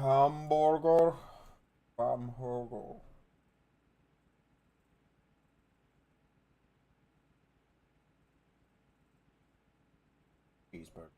Hamburger. Hamburger. Cheeseburger.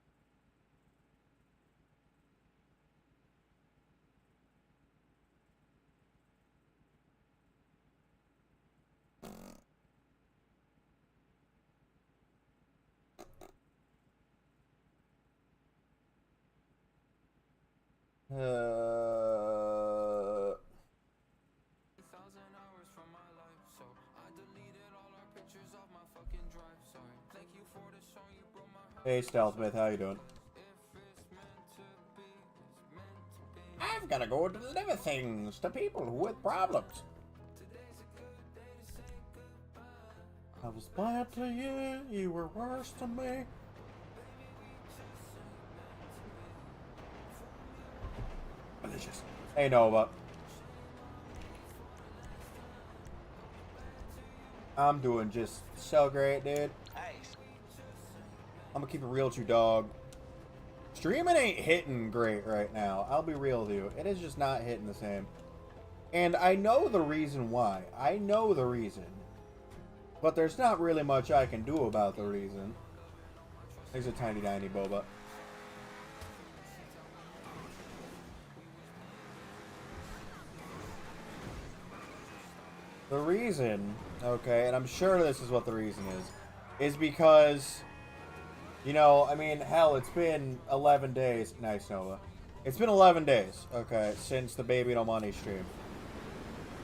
Hey, Stealthmith, how you doing? I've gotta go deliver things to people with problems. I was bad to you, you were worse to me. Delicious. Hey, Nova. I'm doing just so great, dude. I'm gonna keep it real with you, dog. Streaming ain't hitting great right now. I'll be real with you. It is just not hitting the same. And I know the reason why. I know the reason. But there's not really much I can do about the reason. There's a tiny boba. The reason, okay, and I'm sure this is what the reason is because, you know, I mean, hell, it's been 11 days. Nice, Nova. It's been 11 days, okay, since the Baby No Money stream.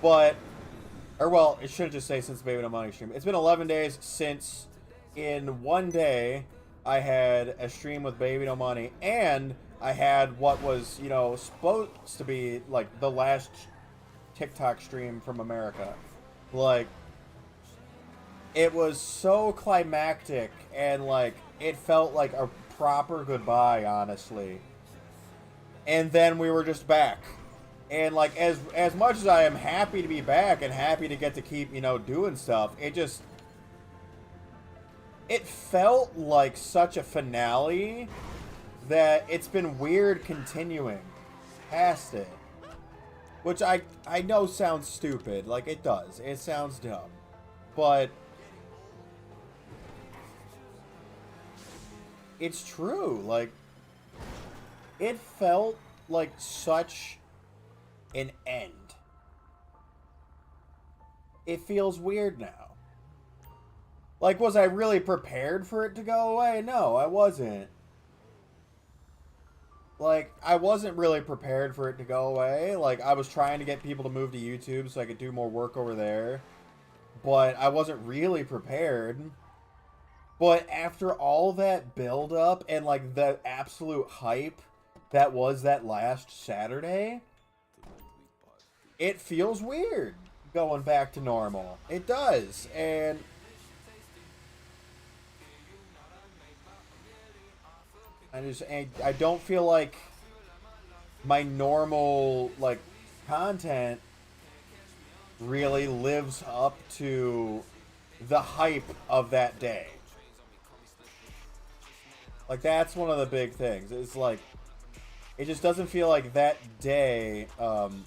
But, or well, it should just say since the Baby No Money stream. It's been 11 days since, in one day, I had a stream with Baby No Money, and I had what was, you know, supposed to be, like, the last TikTok stream from America. Like, it was so climactic, and, like, it felt like a proper goodbye, honestly. And then we were just back. And, like, as much as I am happy to be back and happy to get to keep, you know, doing stuff, it felt like such a finale that it's been weird continuing past it. Which I know sounds stupid. Like, it does. It sounds dumb. But it's true. Like, it felt like such an end. It feels weird now. Like, was I really prepared for it to go away? No, I wasn't. Like, I wasn't really prepared for it to go away. Like, I was trying to get people to move to YouTube so I could do more work over there. But I wasn't really prepared. But after all that build-up and, like, the absolute hype that was that last Saturday, it feels weird going back to normal. It does. And I don't feel like my normal, like, content really lives up to the hype of that day. Like, that's one of the big things. It's like, it just doesn't feel like that day can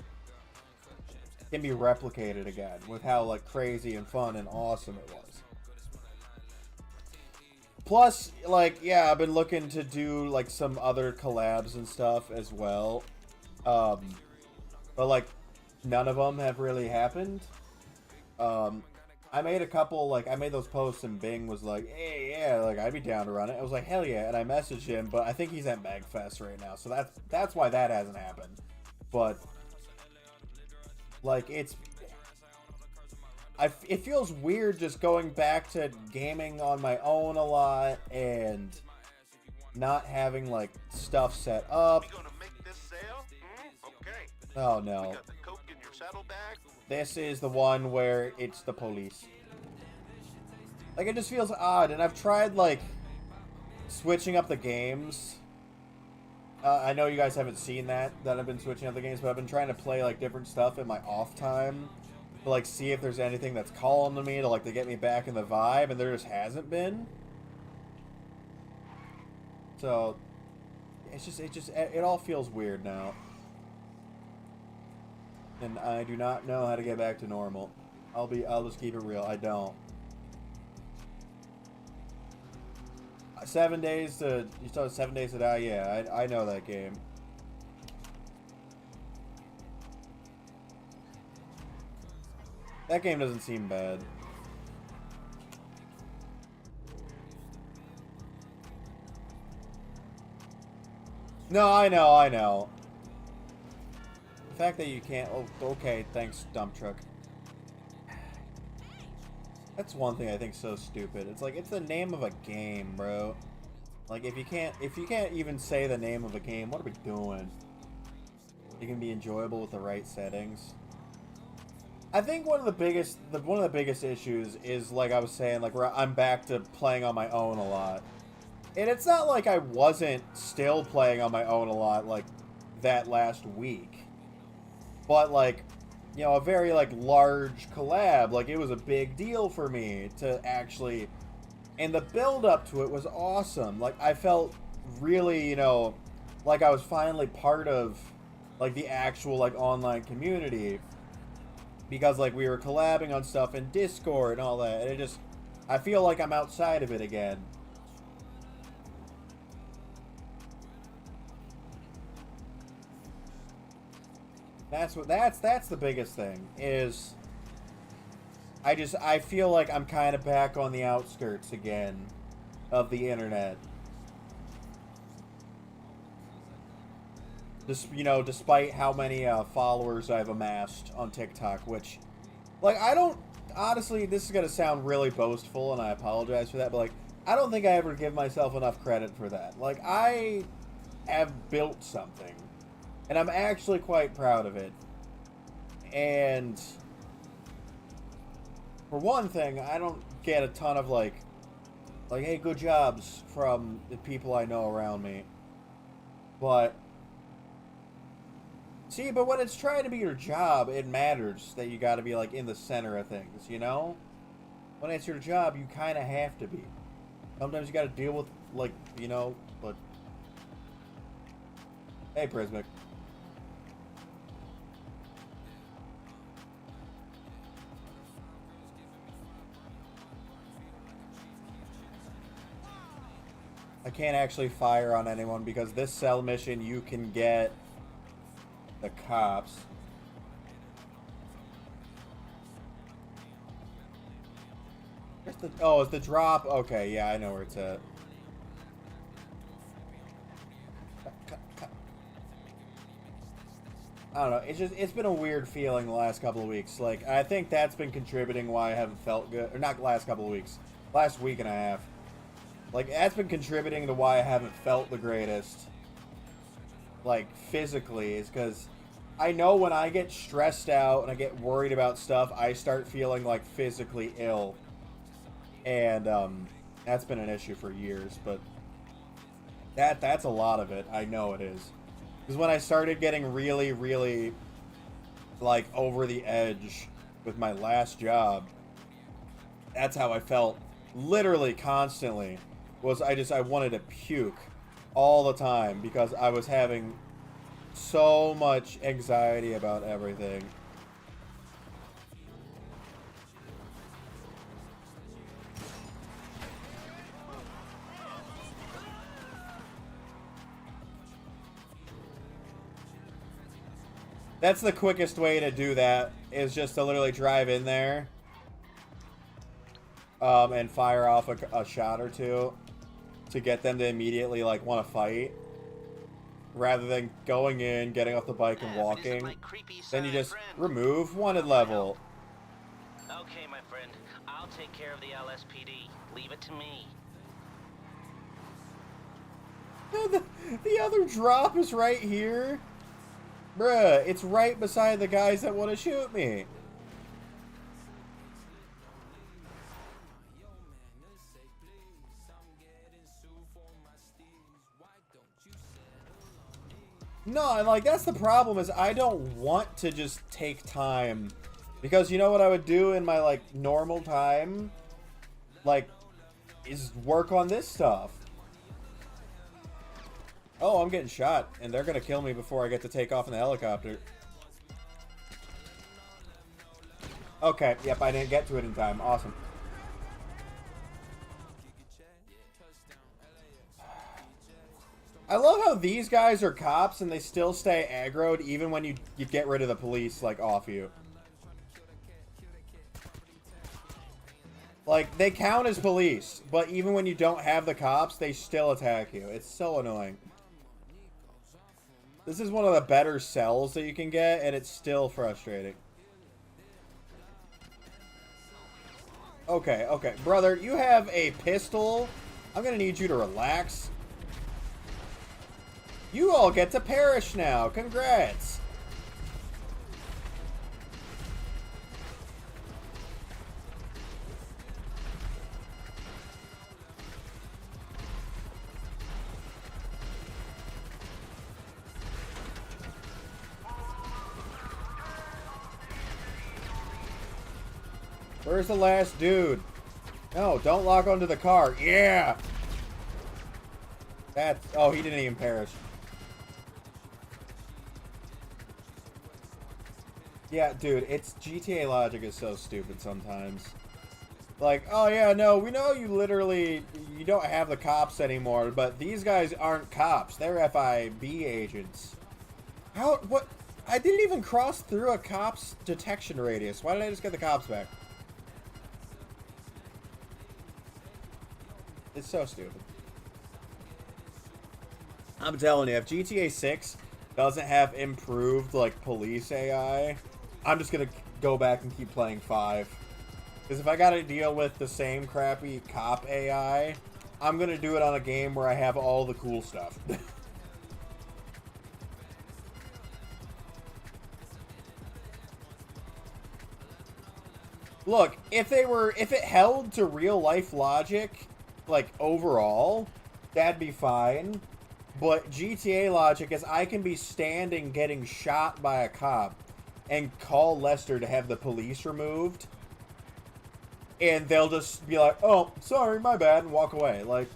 be replicated again with how, like, crazy and fun and awesome it was. Plus, like, yeah, I've been looking to do, like, some other collabs and stuff as well. But, like, none of them have really happened. I made a couple, like, I made those posts and Bing was like, hey, yeah, like, I'd be down to run it. I was like, hell yeah, and I messaged him, but I think he's at MagFest right now, so that's why that hasn't happened. But, like, it feels weird just going back to gaming on my own a lot and not having, like, stuff set up. Oh, no. This is the one where it's the police. Like, it just feels odd, and I've tried, like, switching up the games. I know you guys haven't seen that I've been switching up the games, but I've been trying to play, like, different stuff in my off time to, like, see if there's anything that's calling to me to get me back in the vibe, and there just hasn't been. So, it all feels weird now. And I do not know how to get back to normal. I'll just keep it real. I don't. 7 days to... You still have 7 days to die? Yeah, I know that game. That game doesn't seem bad. No, I know. The fact that you can't... Oh, okay, thanks, dump truck. That's one thing I think so stupid. It's like, it's the name of a game, bro. Like, if you can't even say the name of a game, what are we doing? It can be enjoyable with the right settings. I think one of the biggest issues is, like I was saying, like, where I'm back to playing on my own a lot. And it's not like I wasn't still playing on my own a lot, like, that last week. But, like, you know, a very, like, large collab, like, it was a big deal for me to actually... And the build-up to it was awesome. Like, I felt really, you know, like I was finally part of, like, the actual, like, online community. Because, like, we were collabing on stuff in Discord and all that. And it just... I feel like I'm outside of it again. That's the biggest thing, is I feel like I'm kind of back on the outskirts again of the internet. Just, you know, despite how many followers I've amassed on TikTok, which, like, I don't, honestly, this is going to sound really boastful, and I apologize for that, but, like, I don't think I ever give myself enough credit for that. Like, I have built something. And I'm actually quite proud of it. And for one thing, I don't get a ton of like, hey, good jobs from the people I know around me. But see, but when it's trying to be your job, it matters that you got to be like in the center of things, you know? When it's your job, you kind of have to be. Sometimes you got to deal with, like, you know, but hey, Prismic. I can't actually fire on anyone because this cell mission you can get the cops. Where's the, oh, it's the drop? Okay, yeah, I know where it's at. I don't know, it's been a weird feeling the last couple of weeks. Like, I think that's been contributing why I haven't felt good. Or not the last couple of weeks. Last week and a half. Like, that's been contributing to why I haven't felt the greatest, like, physically, is because I know when I get stressed out and I get worried about stuff, I start feeling, like, physically ill. And, that's been an issue for years, but that's a lot of it. I know it is. Because when I started getting really, really, like, over the edge with my last job, that's how I felt literally constantly. Was I wanted to puke all the time because I was having so much anxiety about everything. That's the quickest way to do that, is just to literally drive in there and fire off a shot or two to get them to immediately, like, want to fight, rather than going in, getting off the bike and walking. Then you just remove wanted level. Okay, my friend, I'll take care of the LSPD. Leave it to me. The other drop is right here. Bruh, it's right beside the guys that want to shoot me. No, and like, that's the problem, is I don't want to just take time. Because you know what I would do in my, like, normal time? Like, is work on this stuff. Oh, I'm getting shot, and they're gonna kill me before I get to take off in the helicopter. Okay, yep, I didn't get to it in time. Awesome. I love how these guys are cops and they still stay aggroed even when you get rid of the police, like, off you. Like, they count as police, but even when you don't have the cops, they still attack you. It's so annoying. This is one of the better cells that you can get, and it's still frustrating. Okay, okay. Brother, you have a pistol. I'm gonna need you to relax. You all get to perish now. Congrats. Where's the last dude? No, don't lock onto the car. Yeah! That's... Oh, he didn't even perish. Yeah, dude, it's... GTA logic is so stupid sometimes. Like, oh yeah, no, we know you literally... You don't have the cops anymore, but these guys aren't cops. They're FIB agents. How... What... I didn't even cross through a cop's detection radius. Why did I just get the cops back? It's so stupid. I'm telling you, if GTA 6 doesn't have improved, like, police AI, I'm just gonna go back and keep playing 5. Because if I gotta deal with the same crappy cop AI, I'm gonna do it on a game where I have all the cool stuff. Look, if it held to real life logic, like, overall, that'd be fine. But GTA logic is I can be standing getting shot by a cop and call Lester to have the police removed. And they'll just be like, oh, sorry, my bad, and walk away. Like...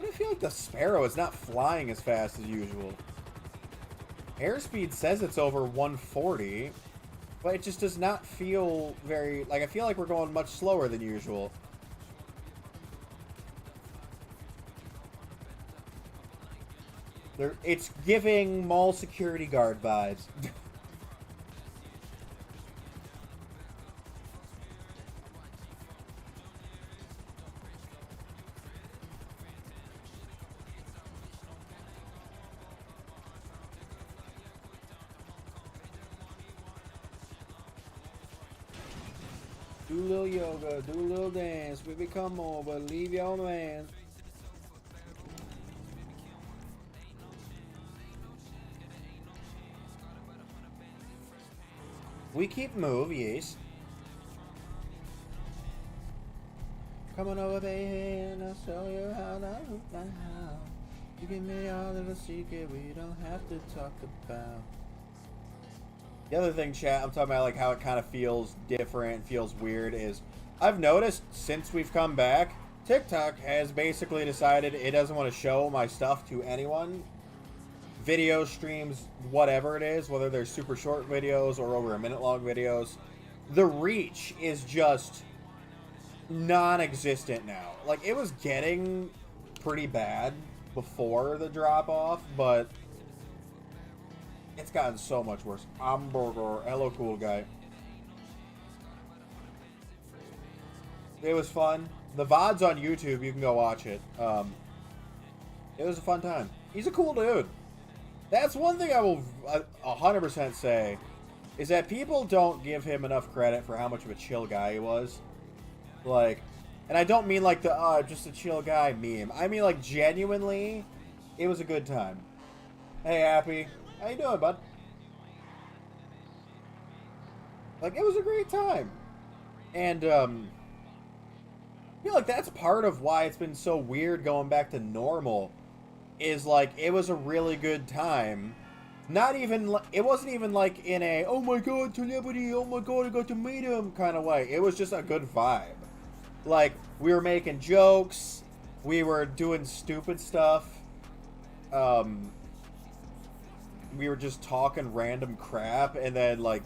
I feel like the Sparrow is not flying as fast as usual. Airspeed says it's over 140, but it just does not feel very... Like, I feel like we're going much slower than usual. It's giving mall security guard vibes. Do a little yoga, do a little dance, baby, come over, leave your man. We keep move, yes. Come on over, baby, and I'll show you how to move my house. You give me all of the secret we don't have to talk about. The other thing, chat, I'm talking about, like, how it kind of feels different, feels weird, is I've noticed since we've come back, TikTok has basically decided it doesn't want to show my stuff to anyone. Video streams, whatever it is, whether they're super short videos or over a minute long videos, the reach is just non-existent now. Like, it was getting pretty bad before the drop off, but it's gotten so much worse. Hamburger, hello cool guy. It was fun. The VOD's on YouTube, you can go watch it. It was a fun time. He's a cool dude. That's one thing I will 100% say, is that people don't give him enough credit for how much of a chill guy he was. Like, and I don't mean like the, just a chill guy meme. I mean, like, genuinely, it was a good time. Hey, Happy. How you doing, bud? Like, it was a great time. And, I feel like that's part of why it's been so weird going back to normal. Is like, it was a really good time. Not even, it wasn't even like in a, oh my god, celebrity, oh my god, I got to meet him kind of way. It was just a good vibe. Like, we were making jokes. We were doing stupid stuff. We were just talking random crap and then, like,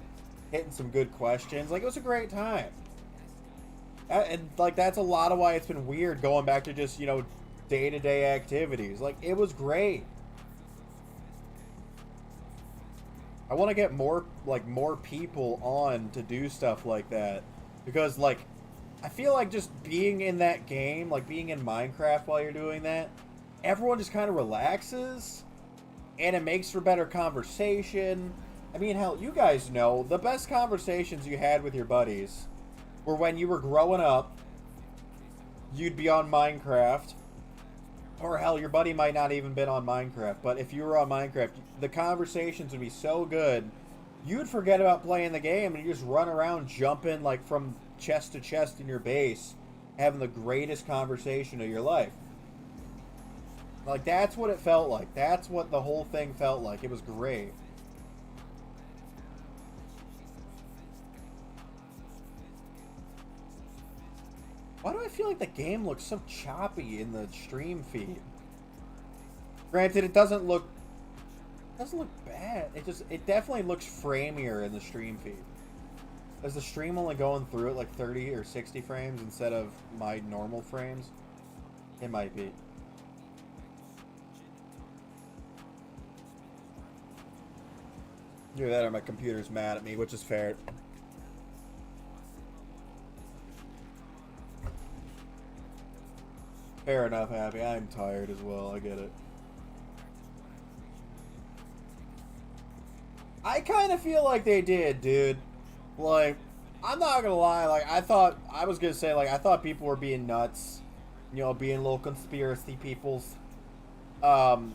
hitting some good questions. Like, it was a great time. And, like, that's a lot of why it's been weird going back to just, you know, day-to-day activities. Like, it was great. I want to get more people on to do stuff like that. Because, like, I feel like just being in that game, like being in Minecraft while you're doing that, everyone just kind of relaxes. And it makes for better conversation. I mean, hell, you guys know, the best conversations you had with your buddies were when you were growing up, you'd be on Minecraft. Or hell, your buddy might not even been on Minecraft, but if you were on Minecraft, the conversations would be so good, you'd forget about playing the game and you just run around jumping like from chest to chest in your base, having the greatest conversation of your life. Like, that's what it felt like. That's what the whole thing felt like. It was great. Why do I feel like the game looks so choppy in the stream feed? Granted, it doesn't look bad. It definitely looks framier in the stream feed. Is the stream only going through at like 30 or 60 frames instead of my normal frames? It might be. Either that or my computer's mad at me, which is fair. Fair enough, Abby. I'm tired as well. I get it. I kind of feel like they did, dude. Like, I'm not gonna lie. Like, I thought people were being nuts. You know, being little conspiracy peoples. When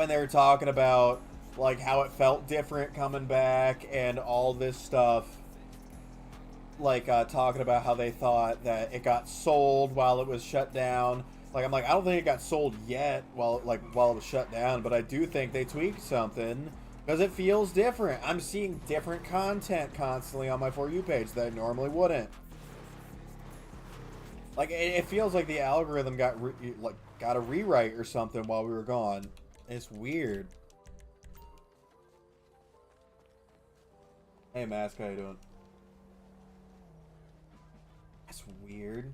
they were talking about, like, how it felt different coming back and all this stuff. Like, talking about how they thought that it got sold while it was shut down. Like, I'm like, I don't think it got sold yet while it was shut down, but I do think they tweaked something because it feels different. I'm seeing different content constantly on my For You page that I normally wouldn't. Like, it feels like the algorithm got a rewrite or something while we were gone. It's weird. Hey, Mask, how you doing? That's weird.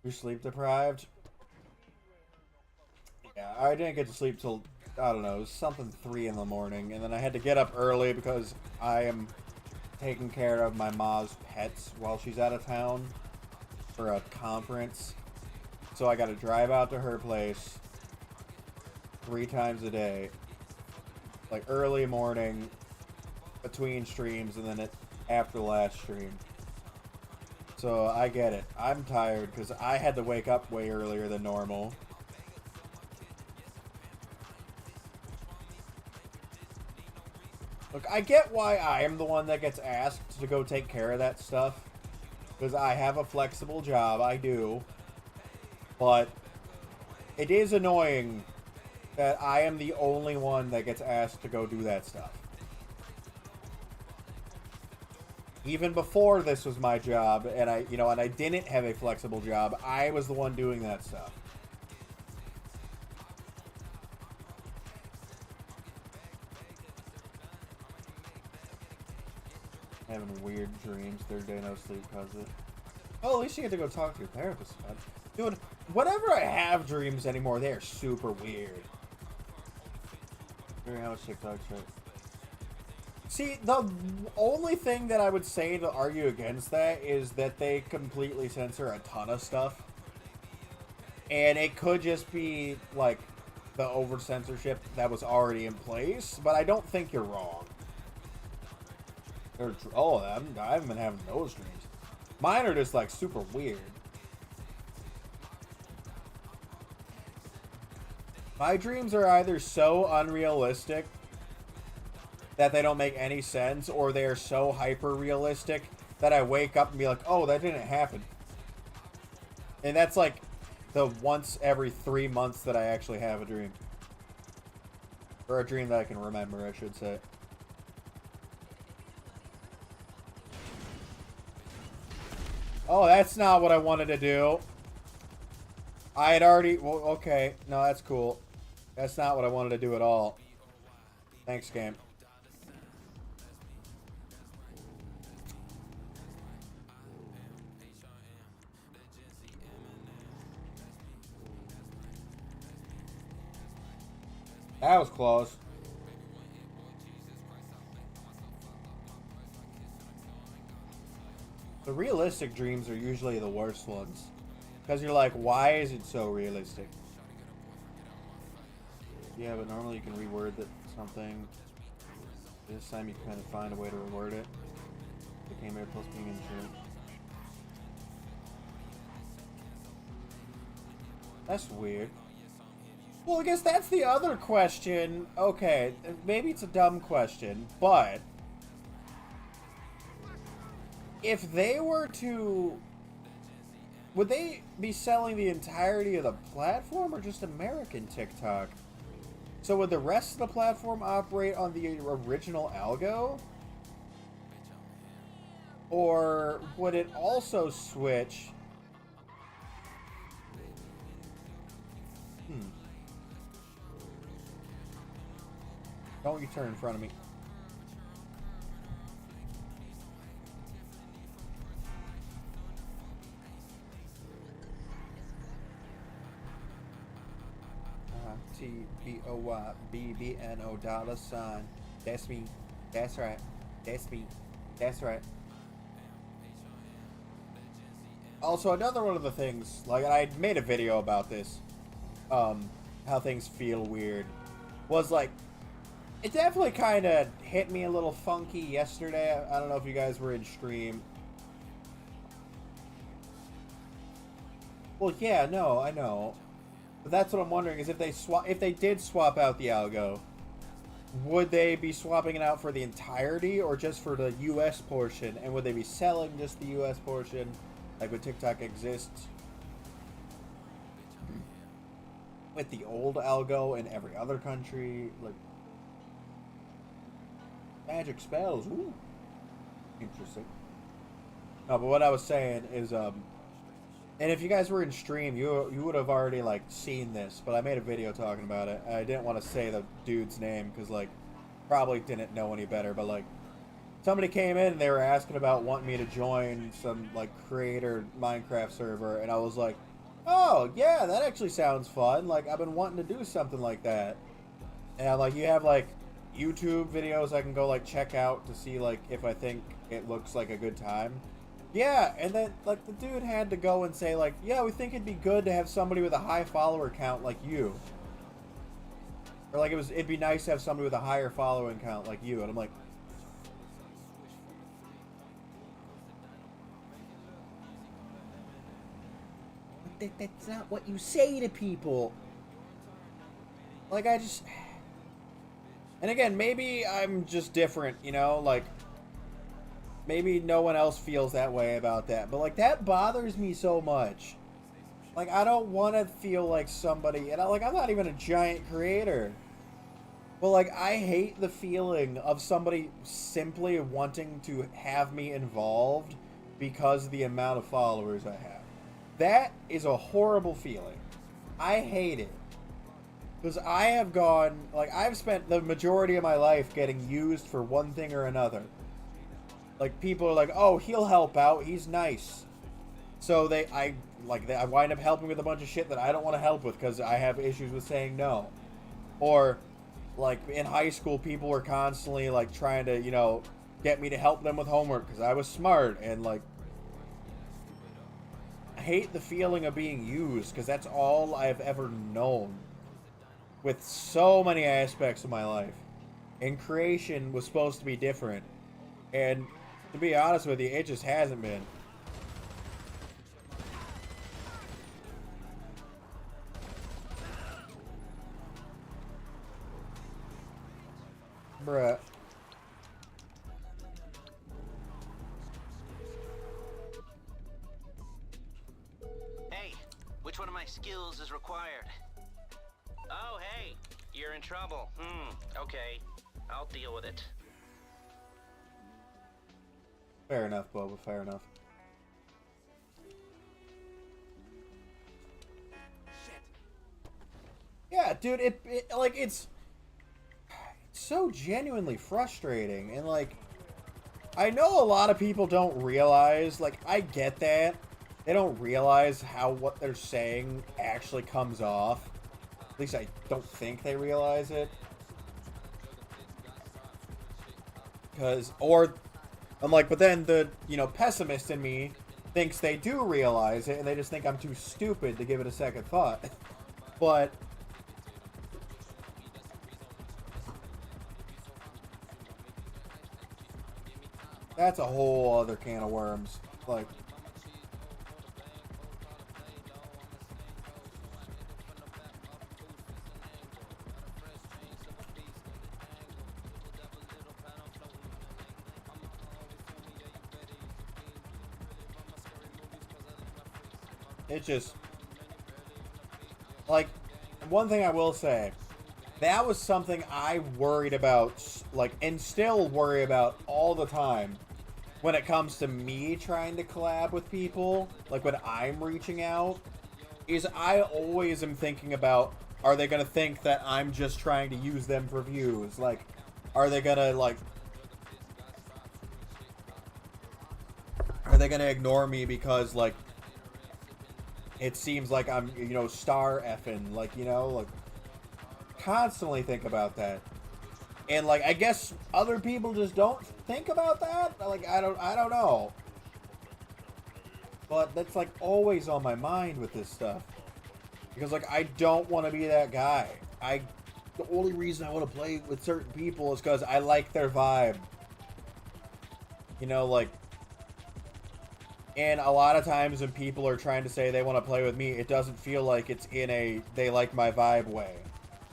You're sleep deprived? Yeah, I didn't get to sleep till, I don't know, it was something 3 in the morning. And then I had to get up early because I am taking care of my ma's pets while she's out of town for a conference. So I got to drive out to her place 3 times a day. Like early morning, between streams, and then after the last stream. So I get it. I'm tired because I had to wake up way earlier than normal. Look, I get why I am the one that gets asked to go take care of that stuff. Because I have a flexible job, I do. But it is annoying that I am the only one that gets asked to go do that stuff. Even before this was my job, and I didn't have a flexible job, I was the one doing that stuff. Having weird dreams, 3rd day no sleep cause it. Oh, at least you get to go talk to your therapist about it. Dude, whenever I have dreams anymore, they are super weird. Very how much TikTok shit. See, the only thing that I would say to argue against that is that they completely censor a ton of stuff. And it could just be, like, the over-censorship that was already in place, but I don't think you're wrong. I haven't been having those dreams. Mine are just, like, super weird. My dreams are either so unrealistic that they don't make any sense, or they are so hyper-realistic that I wake up and be like, oh, that didn't happen. And that's like the once every 3 months that I actually have a dream. Or a dream that I can remember, I should say. Oh, that's not what I wanted to do. I had already... Well, okay. No, that's cool. That's not what I wanted to do at all. Thanks, game. That was close. The realistic dreams are usually the worst ones. Because you're like, why is it so realistic? Yeah, but normally you can reword that something. This time you kind of find a way to reword it. Became air plus being insurance. That's weird. Well, I guess that's the other question. Okay, maybe it's a dumb question, but if they were to... Would they be selling the entirety of the platform or just American TikTok? So would the rest of the platform operate on the original algo? Or would it also switch? Don't you turn in front of me. TBOYBBNO $. That's me. That's right. That's me. That's right. Also, another one of the things, like, I made a video about this, how things feel weird, was like, it definitely kind of hit me a little funky yesterday. I don't know if you guys were in stream. Well, yeah, no, I know. But that's what I'm wondering is if they did swap out the algo, would they be swapping it out for the entirety or just for the US portion? And would they be selling just the US portion? Like would TikTok exist with the old algo in every other country? Like magic spells. Ooh. Interesting. No, but what I was saying is and if you guys were in stream, you would have already, like, seen this, but I made a video talking about it. I didn't want to say the dude's name, because, like, probably didn't know any better, but, like, somebody came in and they were asking about wanting me to join some, like, creator Minecraft server, and I was like, oh, yeah, that actually sounds fun. Like, I've been wanting to do something like that. And, like, you have, like, YouTube videos I can go, like, check out to see, like, if I think it looks like a good time. Yeah, and then, like, the dude had to go and say, like, yeah, we think it'd be good to have somebody with a high follower count like you. Or, like, it'd be nice to have somebody with a higher following count like you. And I'm like... That's not what you say to people. Like, I just... And again, maybe I'm just different, you know? Like... Maybe no one else feels that way about that. But, like, that bothers me so much. Like, I don't want to feel like somebody... And, I'm not even a giant creator. But, like, I hate the feeling of somebody simply wanting to have me involved because of the amount of followers I have. That is a horrible feeling. I hate it. Because I have gone... Like, I've spent the majority of my life getting used for one thing or another. Like, people are like, oh, he'll help out, he's nice. So I wind up helping with a bunch of shit that I don't want to help with because I have issues with saying no. Or, like, in high school, people were constantly, like, trying to, you know, get me to help them with homework because I was smart. And, like, I hate the feeling of being used because that's all I've ever known. With so many aspects of my life. And creation was supposed to be different. And... to be honest with you, it just hasn't been. Bruh. Hey, which one of my skills is required? Oh, hey, you're in trouble. Okay. I'll deal with it. Fair enough, Boba, fair enough. dude, it's so genuinely frustrating. And, like, I know a lot of people don't realize, like, I get that. They don't realize how what they're saying actually comes off. At least I don't think they realize it. I'm like, but then the, pessimist in me thinks they do realize it, and they just think I'm too stupid to give it a second thought. But that's a whole other can of worms. Like, it's just, like, one thing I will say, that was something I worried about, like, and still worry about all the time when it comes to me trying to collab with people, like when I'm reaching out, is I always am thinking about, are they going to think that I'm just trying to use them for views? Like, are they going to ignore me because, like, it seems like I'm, star effing, like, like, constantly think about that. And, like, I guess other people just don't think about that. Like, I don't know. But that's, like, always on my mind with this stuff. Because, like, I don't want to be that guy. The only reason I want to play with certain people is because I like their vibe. Like, and a lot of times when people are trying to say they want to play with me, it doesn't feel like it's in a they like my vibe way.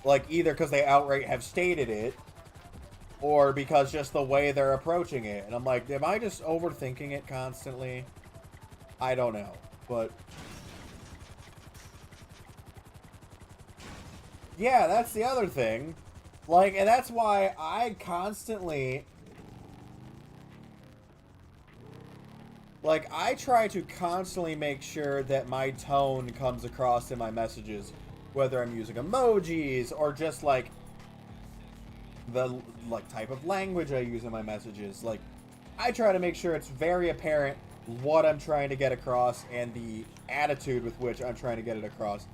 Like, either because they outright have stated it, or because just the way they're approaching it. And I'm like, am I just overthinking it constantly? I don't know. But yeah, that's the other thing. Like, and that's why I constantly, like, I try to constantly make sure that my tone comes across in my messages, whether I'm using emojis or just, like, the, like, type of language I use in my messages. Like, I try to make sure it's very apparent what I'm trying to get across and the attitude with which I'm trying to get it across.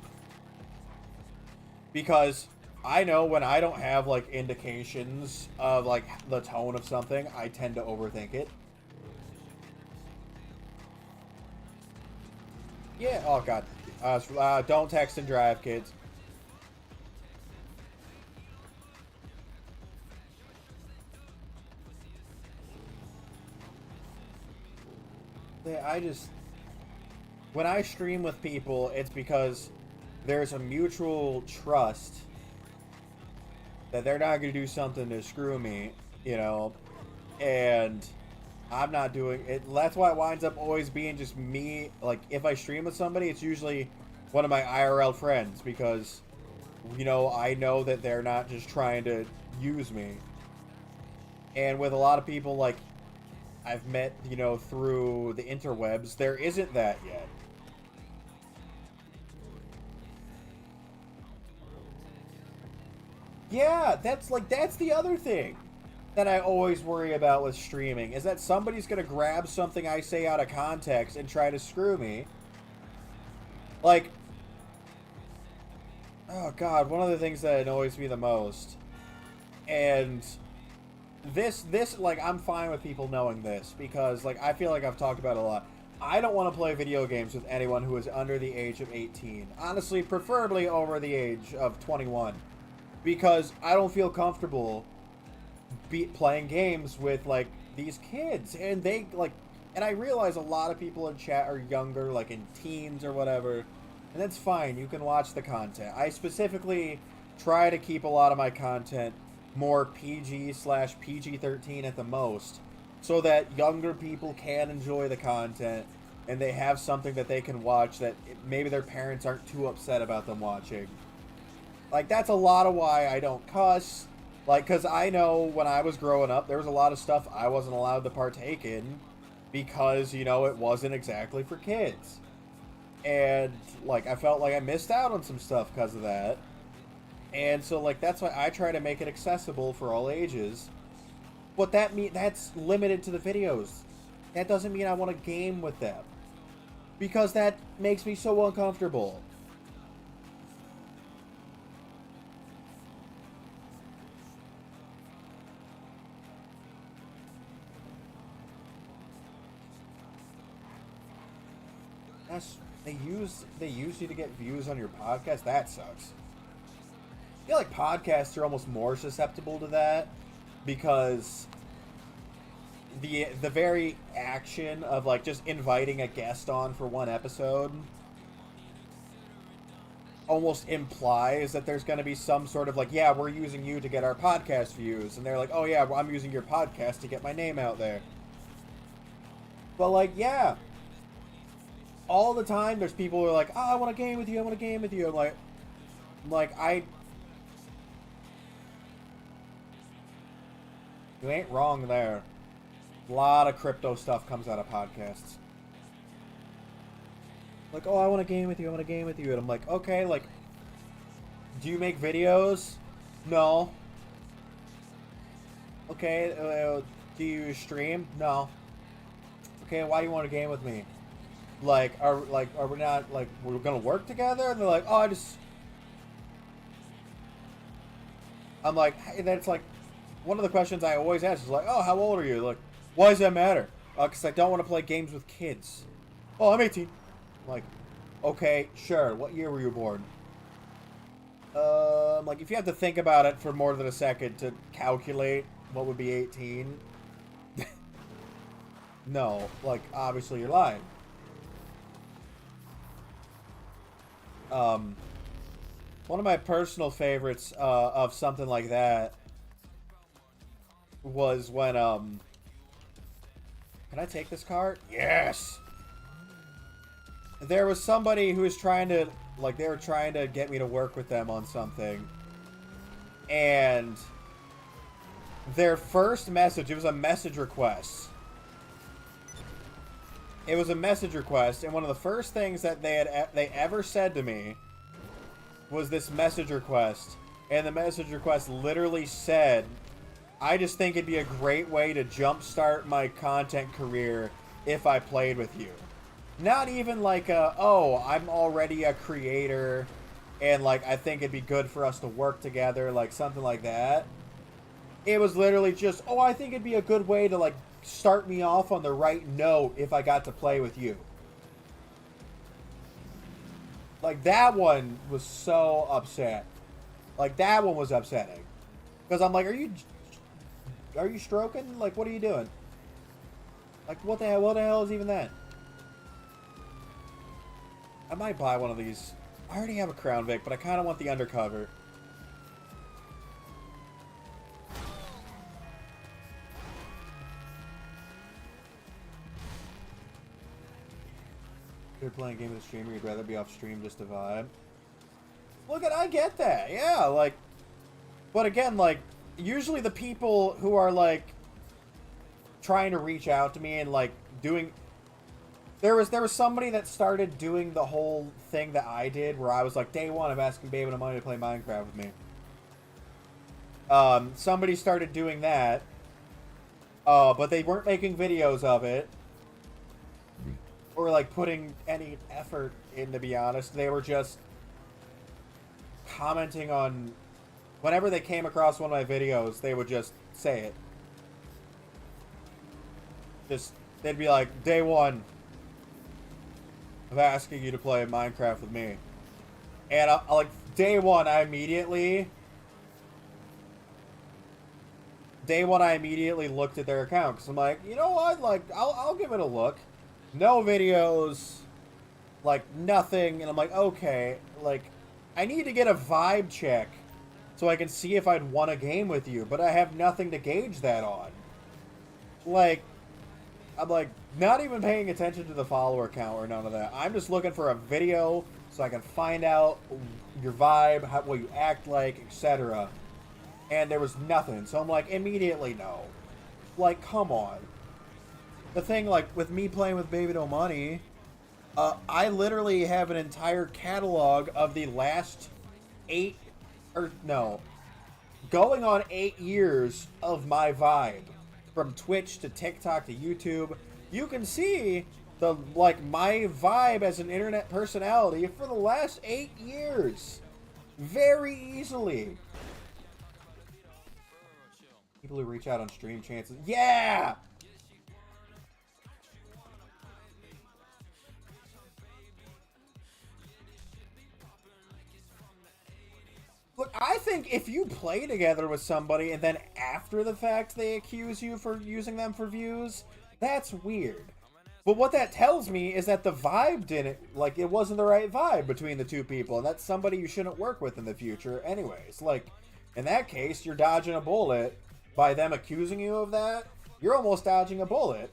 Because I know when I don't have, like, indications of, like, the tone of something, I tend to overthink it. Yeah, oh god. Don't text and drive, kids. When I stream with people, it's because there's a mutual trust that they're not going to do something to screw me, and I'm not doing it. That's why it winds up always being just me. Like, if I stream with somebody, it's usually one of my IRL friends, because, I know that they're not just trying to use me. And with a lot of people, like, I've met, through the interwebs, there isn't that yet. Yeah, that's the other thing that I always worry about with streaming, is that somebody's going to grab something I say out of context and try to screw me. Like, oh god, one of the things that annoys me the most, and this, like, I'm fine with people knowing this, because, like, I feel like I've talked about it a lot. I don't want to play video games with anyone who is under the age of 18. Honestly, preferably over the age of 21. Because I don't feel comfortable playing games with, like, these kids. And they, like, and I realize a lot of people in chat are younger, like, in teens or whatever. And that's fine. You can watch the content. I specifically try to keep a lot of my content more PG/PG-13 at the most, so that younger people can enjoy the content and they have something that they can watch that maybe their parents aren't too upset about them watching. Like, that's a lot of why I don't cuss. Like, because I know when I was growing up, there was a lot of stuff I wasn't allowed to partake in because, it wasn't exactly for kids. And, like, I felt like I missed out on some stuff because of that. And so, like, that's why I try to make it accessible for all ages. But that's limited to the videos. That doesn't mean I want to game with them. Because that makes me so uncomfortable. They use you to get views on your podcast. That sucks. I feel like podcasts are almost more susceptible to that because the very action of like just inviting a guest on for one episode almost implies that there's going to be some sort of like, yeah, we're using you to get our podcast views, and they're like, oh yeah, well, I'm using your podcast to get my name out there. But like, yeah, all the time there's people who are like, oh, I want to game with you, I want to game with you. I'm like, you ain't wrong there. A lot of crypto stuff comes out of podcasts. Like, oh, I want to game with you, I want to game with you. And I'm like, okay, like, do you make videos? No. Okay, do you stream? No. Okay, why do you want to game with me? Like, are we not, like, we're gonna work together? And they're like, oh, I'm like, hey, that's like, one of the questions I always ask is like, oh, how old are you? Like, why does that matter? Because I don't want to play games with kids. Oh, I'm 18. I'm like, okay, sure. What year were you born? Like, if you have to think about it for more than a second to calculate what would be 18, no, like, obviously you're lying. One of my personal favorites of something like that was when, can I take this card? Yes! There was somebody who was trying to, like, they were trying to get me to work with them on something. And their first message, it was a message request. It was a message request, and one of the first things that they ever said to me was this message request. And the message request literally said, I just think it'd be a great way to jumpstart my content career if I played with you. Not even like oh, I'm already a creator and like I think it'd be good for us to work together, like something like that. It was literally just, oh, I think it'd be a good way to like start me off on the right note if I got to play with you. Like, that one was so upset. Like, that one was upsetting. Because I'm like, are you stroking? Like, what are you doing? Like, what the hell is even that? I might buy one of these. I already have a Crown Vic, but I kind of want the undercover. If you're playing a game with a streamer, you'd rather be off stream just to vibe. Look at, I get that, yeah, like, but again, like, usually the people who are, like, trying to reach out to me and, like, doing, there was somebody that started doing the whole thing that I did, where I was like, day one, I'm asking Babe and Money to play Minecraft with me. Somebody started doing that, but they weren't making videos of it, or, like, putting any effort in, to be honest. They were just commenting on, whenever they came across one of my videos, they would just say it. Just, they'd be like, day one of asking you to play Minecraft with me. And I like, day one, I immediately looked at their account, because I'm like, you know what, like, I'll give it a look. No videos, like, nothing, and I'm like, okay, like, I need to get a vibe check so I can see if I'd want a game with you, but I have nothing to gauge that on. Like, I'm, like, not even paying attention to the follower count or none of that. I'm just looking for a video so I can find out your vibe, what you act like, etc. And there was nothing, so I'm like, immediately no. Like, come on. The thing, like, with me playing with Baby No Money, I literally have an entire catalog of the last 8 or no, going on 8 years of my vibe, from Twitch to TikTok to YouTube, you can see the, like, my vibe as an internet personality for the last 8 years. Very easily. People who reach out on stream chances. Yeah! Look, I think if you play together with somebody and then after the fact they accuse you for using them for views, that's weird. But what that tells me is that the vibe didn't, like, it wasn't the right vibe between the two people, and that's somebody you shouldn't work with in the future anyways. Like, in that case, you're dodging a bullet by them accusing you of that. You're almost dodging a bullet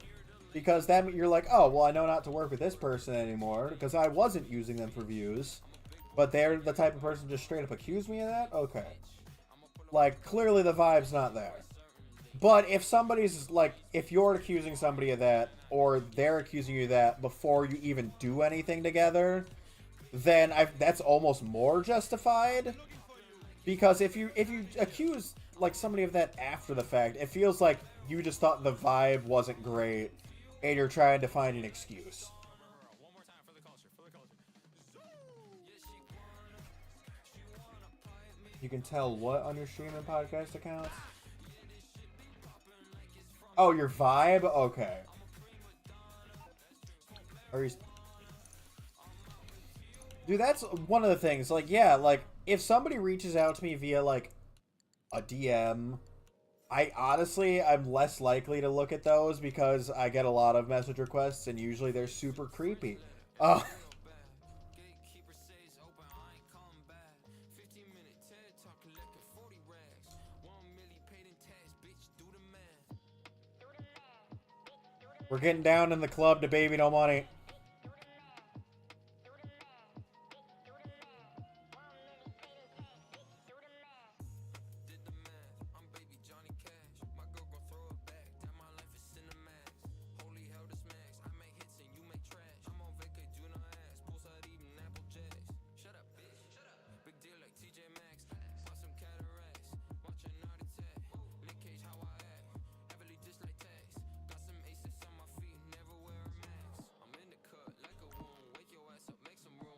because then you're like, oh, well, I know not to work with this person anymore because I wasn't using them for views. But they're the type of person just straight up accuse me of that? Okay. Like, clearly the vibe's not there. But if somebody's, like, if you're accusing somebody of that, or they're accusing you of that before you even do anything together, then that's almost more justified. Because if you accuse, like, somebody of that after the fact, it feels like you just thought the vibe wasn't great, and you're trying to find an excuse. You can tell what on your stream and podcast accounts? Oh, your vibe? Okay. Are you... Dude, that's one of the things. Like, yeah, like, if somebody reaches out to me via, like, a DM, I'm less likely to look at those because I get a lot of message requests and usually they're super creepy. We're getting down in the club to Baby No Money.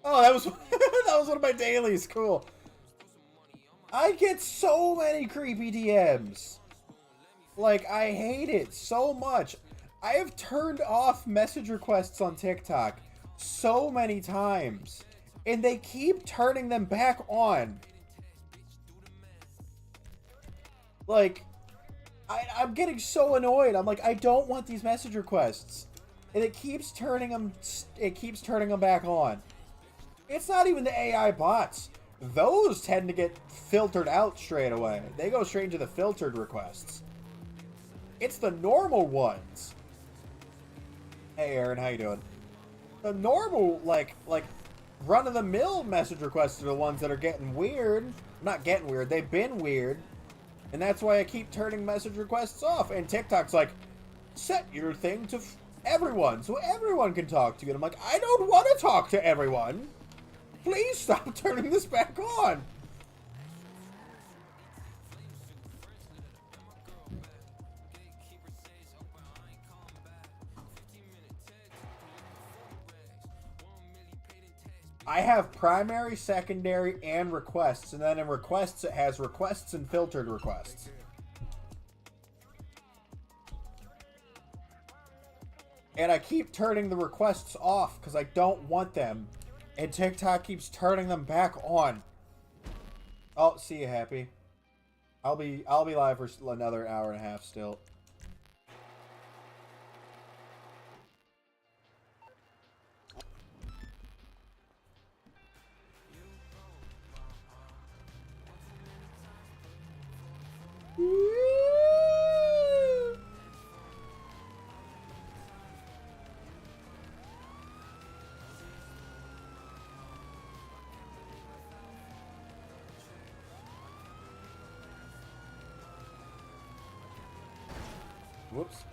Oh, that was that was one of my dailies. Cool. I get so many creepy DMs. Like, I hate it so much. I have turned off message requests on TikTok so many times, and they keep turning them back on. Like, I'm getting so annoyed. I'm like, I don't want these message requests, and it keeps turning them. It keeps turning them back on. It's not even the AI bots. Those tend to get filtered out straight away. They go straight into the filtered requests. It's the normal ones. Hey Aaron, how you doing? The normal, like run-of-the-mill message requests are the ones that are getting weird. Not getting weird, they've been weird. And that's why I keep turning message requests off. And TikTok's like, set your thing to everyone, so everyone can talk to you. And I'm like, I don't want to talk to everyone. Please stop turning this back on. I have primary, secondary, and requests. And then in requests, it has requests and filtered requests. And I keep turning the requests off because I don't want them. And TikTok keeps turning them back on. Oh, see you, Happy. I'll be live for another hour and a half still. Whoops.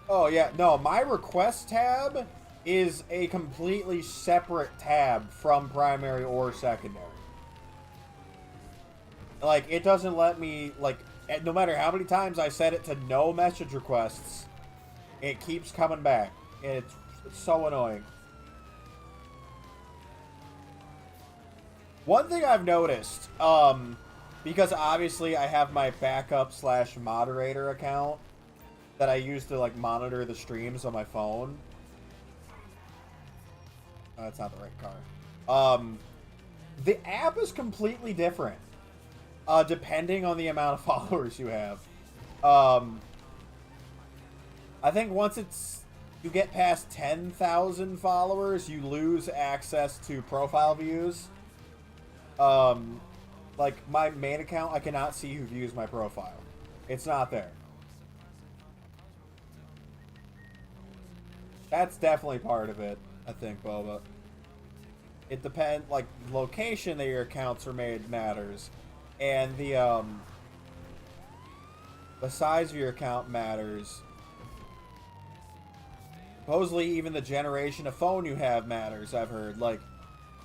Oh, yeah. No, my request tab is a completely separate tab from primary or secondary. Like, it doesn't let me, like, no matter how many times I set it to no message requests, it keeps coming back. And it's so annoying. One thing I've noticed, because obviously I have my backup / moderator account that I use to, like, monitor the streams on my phone. Oh, that's not the right car. The app is completely different, depending on the amount of followers you have. I think once you get past 10,000 followers, you lose access to profile views. Like, my main account, I cannot see who views my profile. It's not there. That's definitely part of it, I think, Boba. It depends, like, location that your accounts are made matters. And the size of your account matters. Supposedly, even the generation of phone you have matters, I've heard. Like,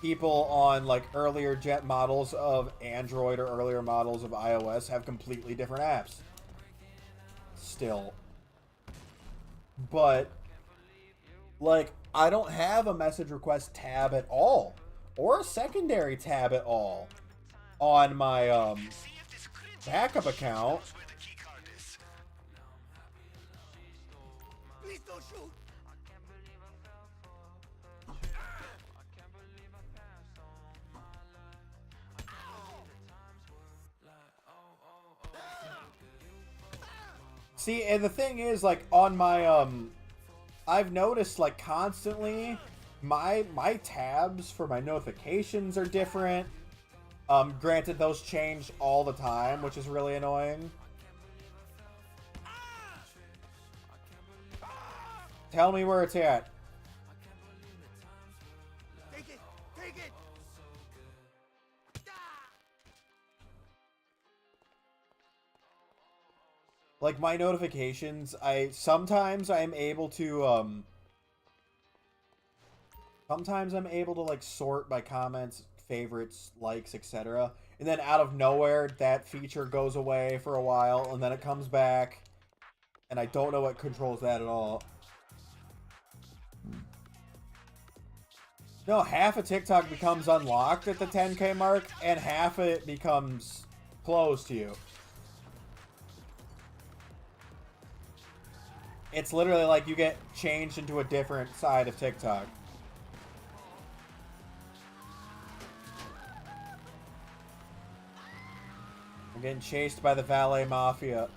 people on, like, earlier jet models of Android or earlier models of iOS have completely different apps. Still. But, like, I don't have a message request tab at all. Or a secondary tab at all. On my, backup account. Please don't shoot. See, and the thing is, like, on my, I've noticed, like, constantly, my tabs for my notifications are different. Granted, those change all the time, which is really annoying. Tell me where it's at. Take it. Take it. Like, my notifications, sometimes I'm able to, sometimes I'm able to, like, sort by comments, favorites, likes, etc. And then out of nowhere, that feature goes away for a while, and then it comes back. And I don't know what controls that at all. No, half of TikTok becomes unlocked at the 10K mark, and half of it becomes closed to you. It's literally like you get changed into a different side of TikTok. I'm getting chased by the valet mafia.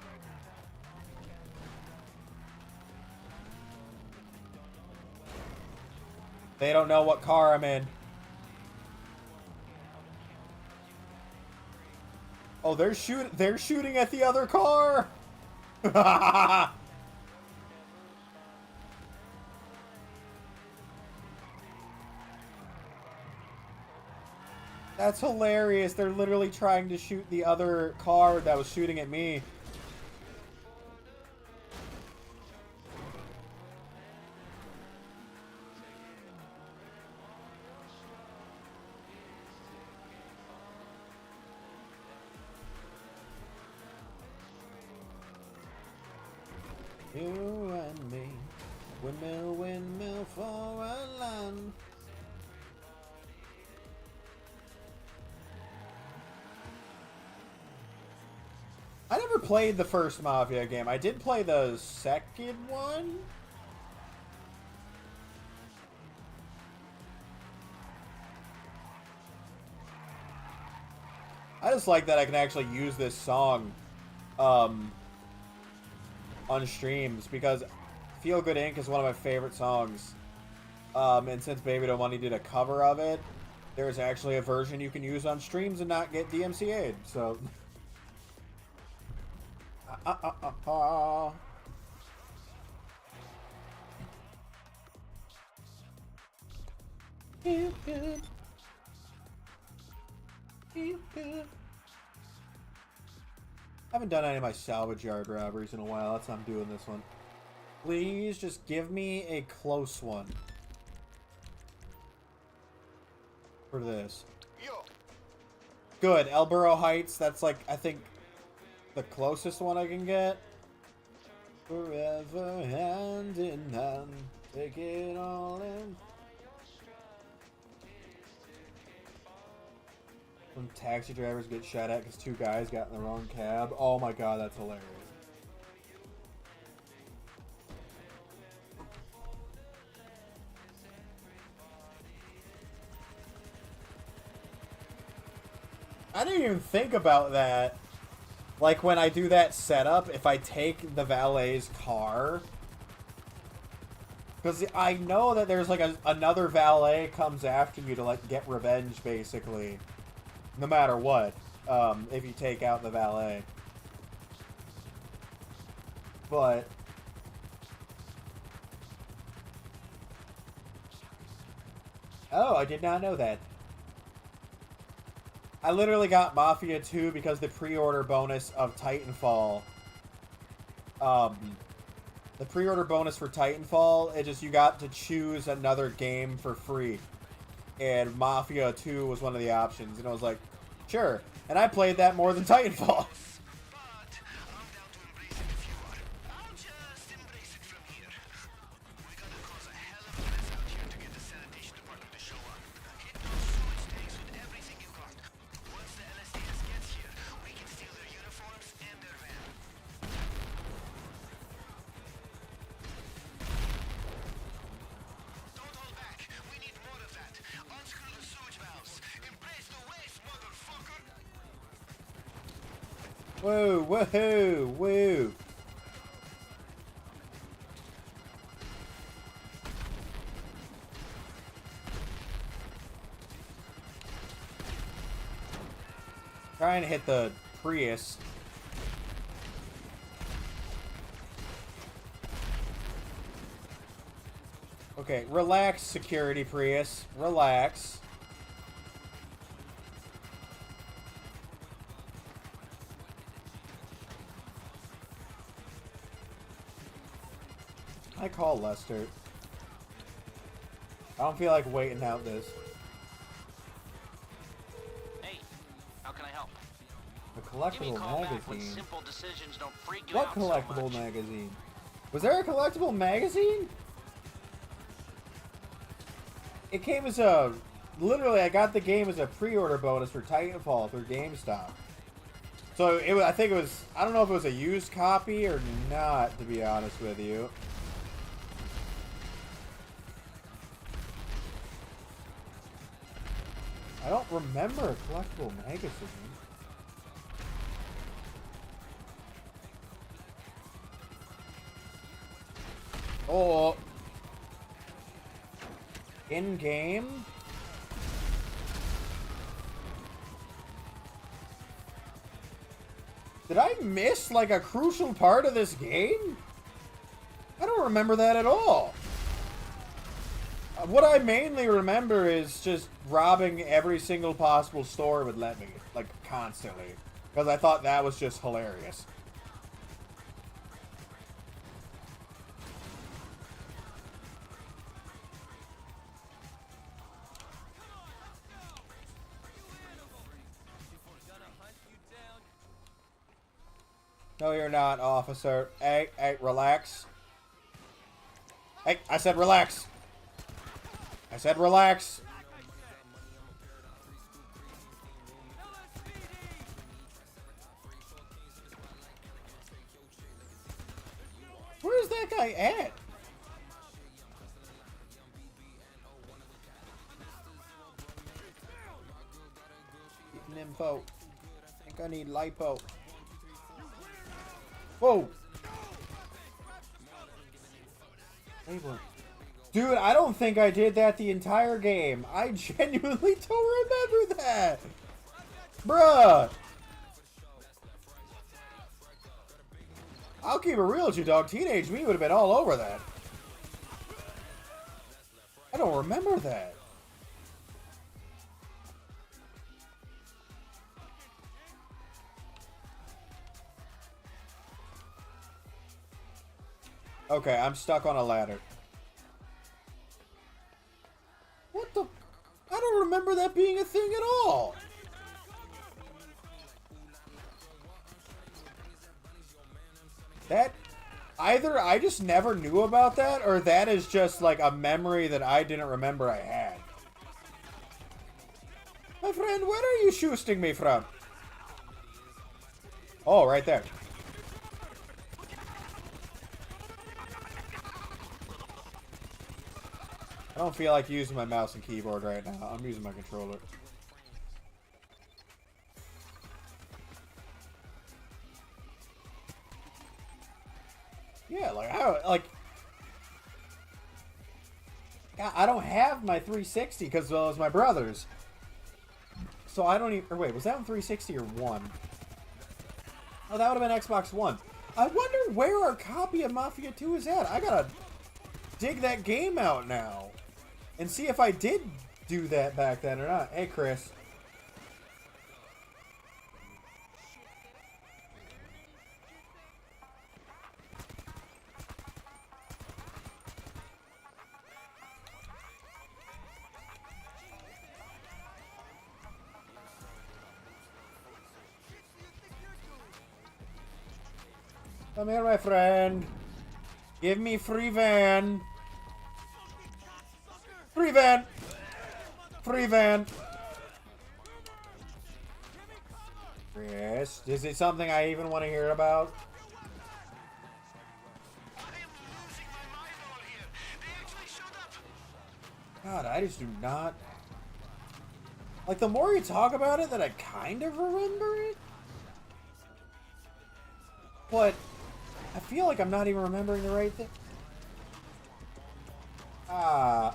They don't know what car I'm in. Oh, they're shooting at the other car. That's hilarious. They're literally trying to shoot the other car that was shooting at me. You and me, windmill, windmill for a land. I never played the first Mafia game. I did play the second one. I just like that I can actually use this song on streams, because Feel Good Inc. is one of my favorite songs. And since Baby Don't Money did a cover of it, there's actually a version you can use on streams and not get DMCA'd, so... Feel good. Feel good. I haven't done any of my salvage yard robberies in a while. That's why I'm doing this one. Please just give me a close one. For this. Good. Elborough Heights, that's like, I think, the closest one I can get. Forever hand in hand, take it all in. When taxi drivers get shot at because two guys got in the wrong cab. Oh my god, that's hilarious. I didn't even think about that. Like, when I do that setup, if I take the valet's car... Because I know that there's, like, another valet comes after you to, like, get revenge, basically. No matter what. If you take out the valet. But... Oh, I did not know that. I literally got Mafia 2 because the pre-order bonus of Titanfall. The pre-order bonus for Titanfall, it just, you got to choose another game for free. And Mafia 2 was one of the options. And I was like, sure. And I played that more than Titanfall. Whoa, woohoo, woo. Trying to hit the Prius. Okay, relax, security Prius. Relax. I call Lester. I don't feel like waiting out this. Hey, how can I help? A Give me a collectible call back when magazine. simple decisions don't freak you What out so collectible much. magazine? Was there a collectible magazine? It came as a... Literally, I got the game as a pre-order bonus for Titanfall through GameStop. So, it was, I think it was... I don't know if it was a used copy or not, to be honest with you. I don't remember a collectible magazine. Oh. In-game? Did I miss, like, a crucial part of this game? I don't remember that at all. What I mainly remember is just robbing every single possible store it would let me, like, constantly. Because I thought that was just hilarious. No, you're not, officer. Hey, hey, relax. Hey, I said relax. I said relax. Where's that guy at? Getting info. I think I need lipo. Whoa. Dude, I don't think I did that the entire game. I genuinely don't remember that. Bruh. I'll keep it real with you, dog. Teenage me would have been all over that. I don't remember that. Okay, I'm stuck on a ladder. What the? I don't remember that being a thing at all. That, either I just never knew about that, or that is just like a memory that I didn't remember I had. My friend, where are you shooting me from? Oh, right there. I don't feel like using my mouse and keyboard right now. I'm using my controller. Yeah, I don't have my 360 because it was my brother's. So I don't even. Or wait, was that on 360 or 1? Oh, that would have been Xbox One. I wonder where our copy of Mafia 2 is at. I gotta dig that game out now and see if I did do that back then or not. Hey, Chris. Come here, my friend. Give me free van. Free van. Free van. Yes. Is it something I even want to hear about? God, I just do not. Like, the more you talk about it, that I kind of remember it. But I feel like I'm not even remembering the right thing. I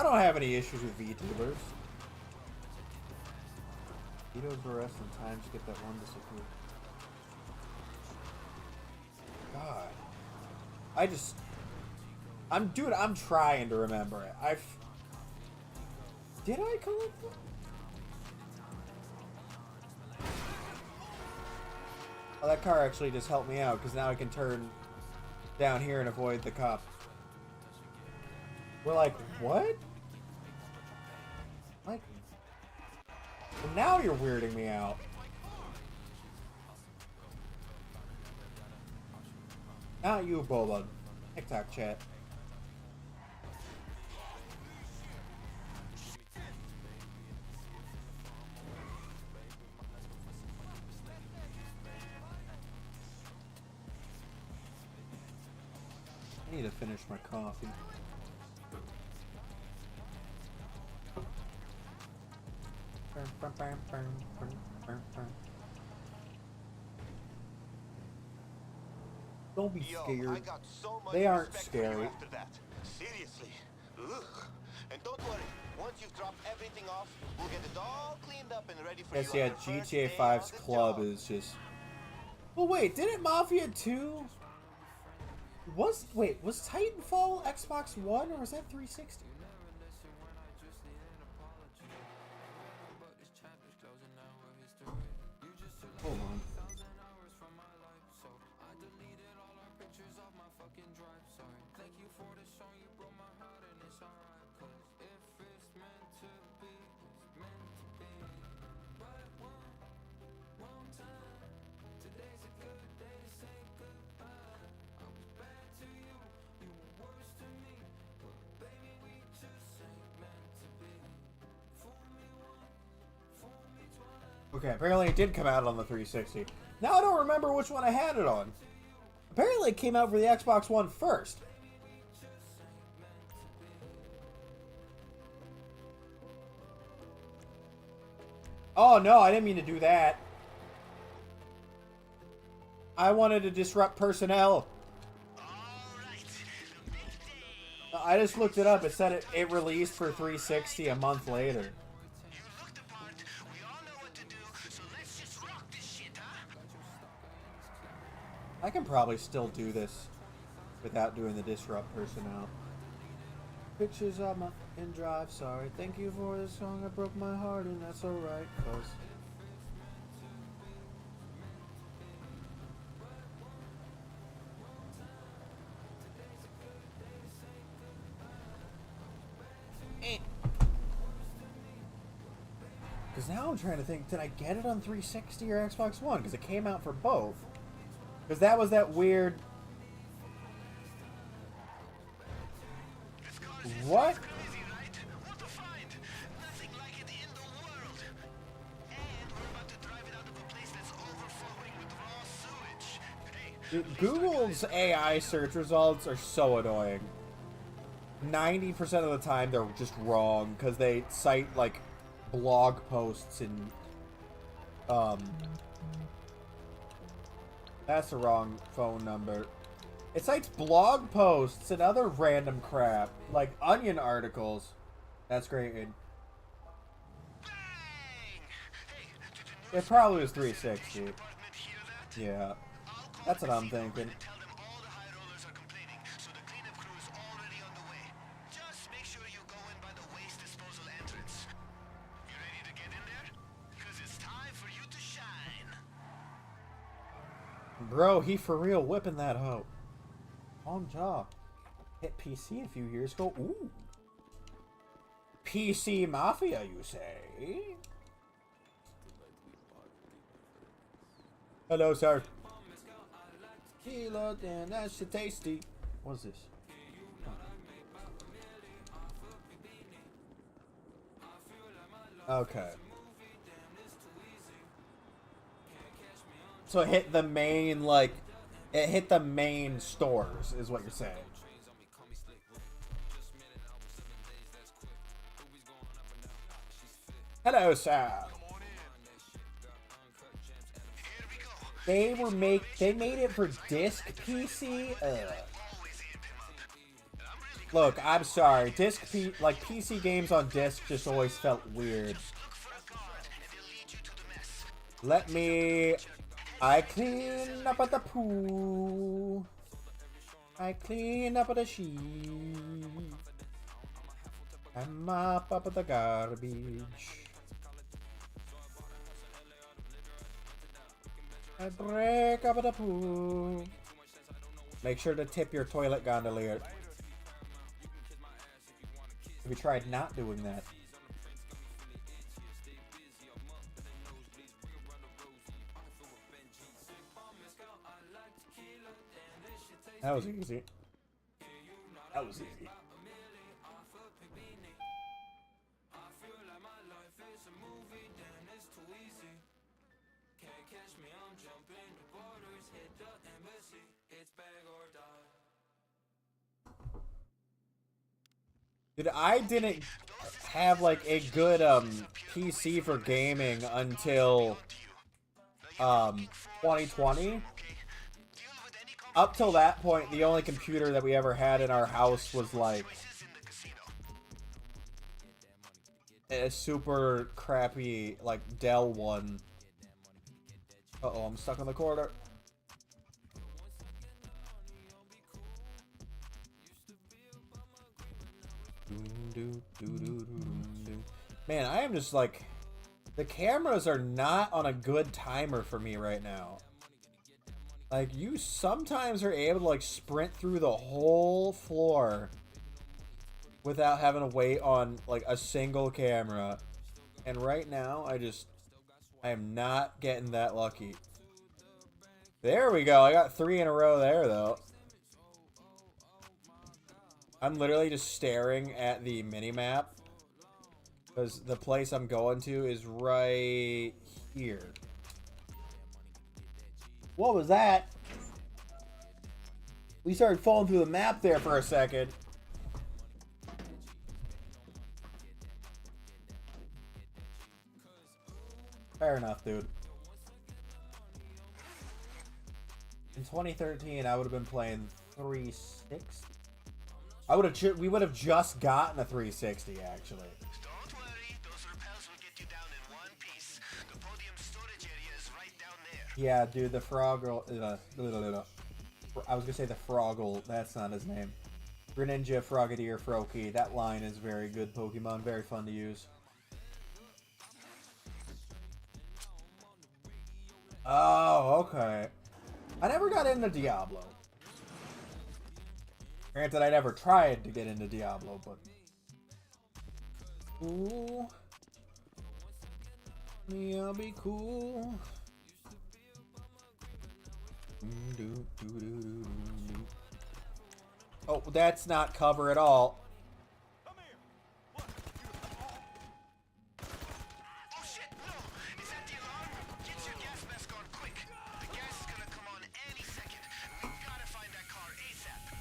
don't have any issues with VTubers. Veto's arrest in time to get that one disappear. God. I'm trying to remember it. Did I collect that? Oh, that car actually just helped me out, because now I can turn down here and avoid the cop. We're like, what? Like, well, now you're weirding me out. Not you, Boba. TikTok chat. I need to finish my coffee. Don't be scared. I got so much They aren't respect for you scary. after that. Seriously. Ugh. And don't worry. Once you've dropped everything off, we'll get it all cleaned up and ready for Yes, you. yeah, on your first day GTA on 5's the club job. is just... Well, wait, didn't Mafia 2... Was Titanfall Xbox One, or was that 360? Hold on. Okay, apparently it did come out on the 360. Now I don't remember which one I had it on. Apparently it came out for the Xbox One first. Oh no, I didn't mean to do that. I wanted to disrupt personnel. I just looked it up. It said it released for 360 a month later. I can probably still do this without doing the disrupt personnel. Pictures of my in drive, sorry. Thank you for the song, I broke my heart and that's alright, cause Because now I'm trying to think, did I get it on 360 or Xbox One? Because it came out for both. Because that was that weird... What? Dude, Google's AI search results are so annoying. 90% of the time they're just wrong because they cite like blog posts and that's the wrong phone number. It cites blog posts and other random crap like Onion articles. That's great. It probably was 360. Yeah, that's what I'm thinking. Bro, he for real whipping that hoe. On job. Hit PC a few years ago. Ooh. PC Mafia, you say? Hello, sir. Kilo, damn, that's so tasty. What's this? Okay. So it hit the main, like, it hit the main stores, is what you're saying. Hello, sir. They made it for disc PC? Ugh. Look, I'm sorry. PC games on disc just always felt weird. I clean up at the pool. I clean up at the sheet. I mop up at the garbage. I break up at the pool. Make sure to tip your toilet gondolier. Have you tried not doing that? That was easy. That was easy. Dude, I didn't have like a good PC for gaming until 2020. Up till that point, the only computer that we ever had in our house was like a super crappy like Dell one. Uh-oh, I'm stuck in the corner. Man, I am just like, the cameras are not on a good timer for me right now. Like, you sometimes are able to like sprint through the whole floor without having to wait on like a single camera. And right now, I am not getting that lucky. There we go. I got 3 in a row there though. I'm literally just staring at the mini-map because the place I'm going to is right here. What was that? We started falling through the map there for a second. Fair enough, dude. In 2013, I would have been playing 360. We would have just gotten a 360, actually. Don't worry, those repels will get you down in one piece. The podium storage area is right down there. Yeah, dude, the Froggle... I was gonna say the Froggle. That's not his name. Greninja, Frogadier, Froakie. That line is very good Pokemon. Very fun to use. Oh, okay. I never got into Diablo. Granted, I never tried to get into Diablo, but... Ooh. Me, I'll be cool. Oh, that's not cover at all. Come here. What? Oh shit, no! Is that the alarm? Get your gas mask on quick. The gas is gonna come on any second. We gotta find that car ASAP.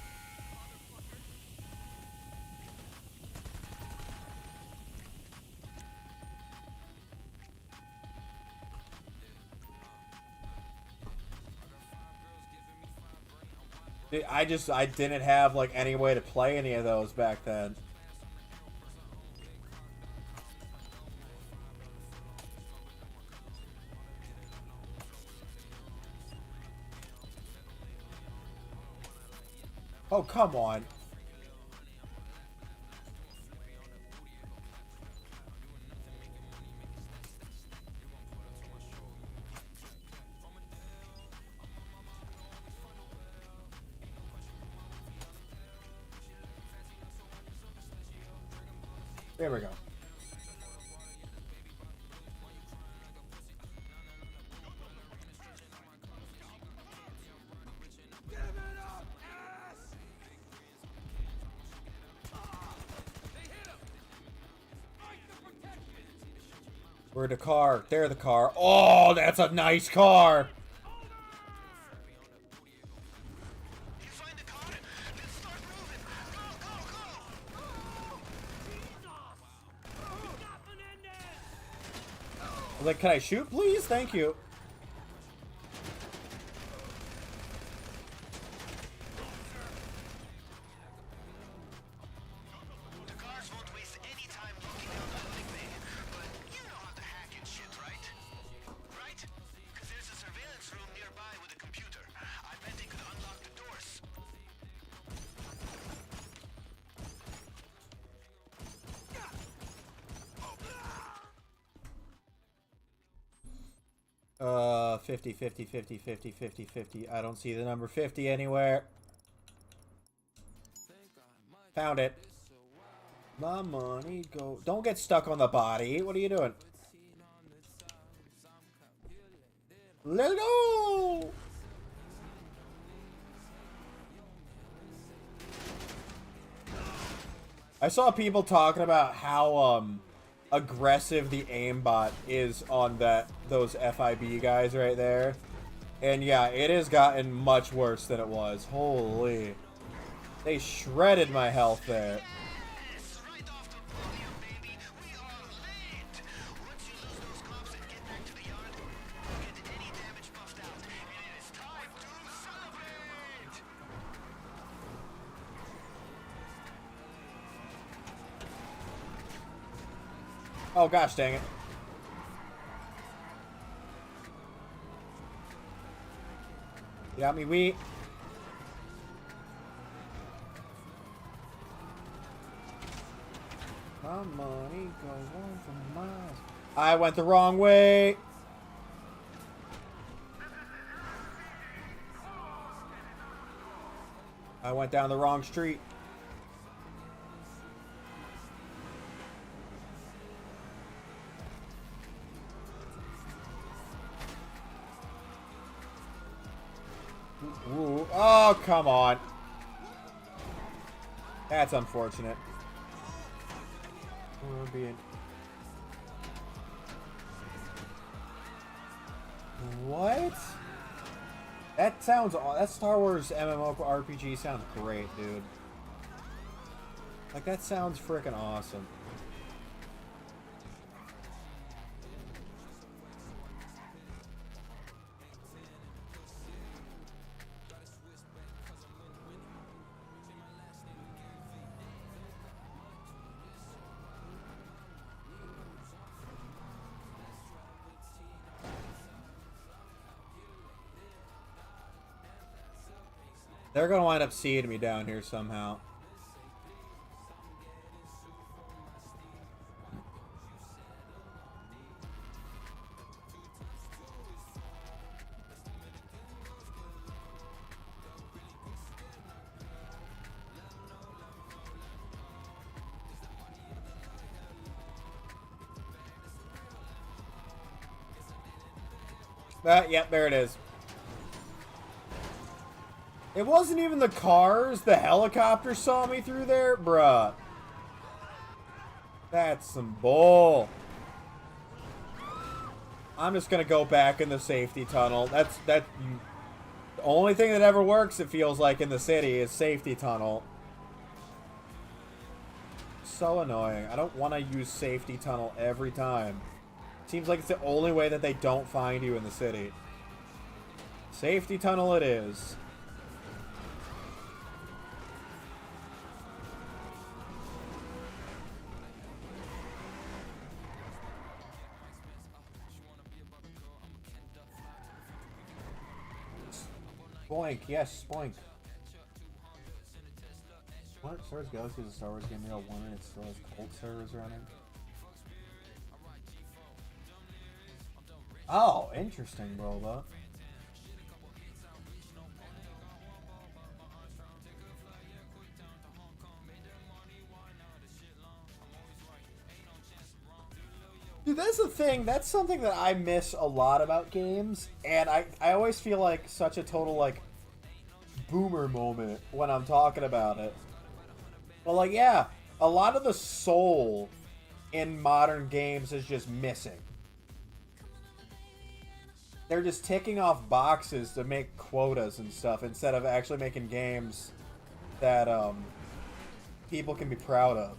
I didn't have like any way to play any of those back then. Oh, come on. There we go. Where's the car? There, the car. Oh, that's a nice car. You find the car? Let's start moving. Go. Like, can I shoot, please? Thank you. The cars won't waste any time locking down the loading bay. But you know how to hack and shit, right? Right? Because there's a surveillance room nearby with a computer. I bet they could unlock the doors. 50, 50, 50, 50, 50, 50. I don't see the number 50 anywhere. Found it. My money go. Don't get stuck on the body. What are you doing? Let's go! I saw people talking about how aggressive the aimbot is on those FIB guys right there. And yeah, it has gotten much worse than it was. Holy. They shredded my health there. Yes, right off the podium, baby. We are lit. Once you lose those cops and get back to the yard, you'll get any damage buffed out. And it is time to celebrate! Oh gosh dang it. Got me weak. My money goes on for miles. I went the wrong way. I went down the wrong street. Ooh. Oh, come on. That's unfortunate. We're being... What? That sounds... That Star Wars MMORPG sounds great, dude. Like, that sounds freaking awesome. They're gonna wind up seeing me down here somehow. Yep, there it is. It wasn't even the cars. The helicopter saw me through there? Bruh. That's some bull. I'm just gonna go back in the safety tunnel. The only thing that ever works, it feels like, in the city is safety tunnel. So annoying. I don't want to use safety tunnel every time. Seems like it's the only way that they don't find you in the city. Safety tunnel it is. Spoink, yes, spoink. What? Star Wars Galaxy is a Star Wars game we all wanted. It still has cult servers running. Oh, interesting, Boba. Dude, that's the thing. That's something that I miss a lot about games. And I always feel like such a total, like, boomer moment when I'm talking about it. But, like, yeah, a lot of the soul in modern games is just missing. They're just ticking off boxes to make quotas and stuff instead of actually making games that people can be proud of.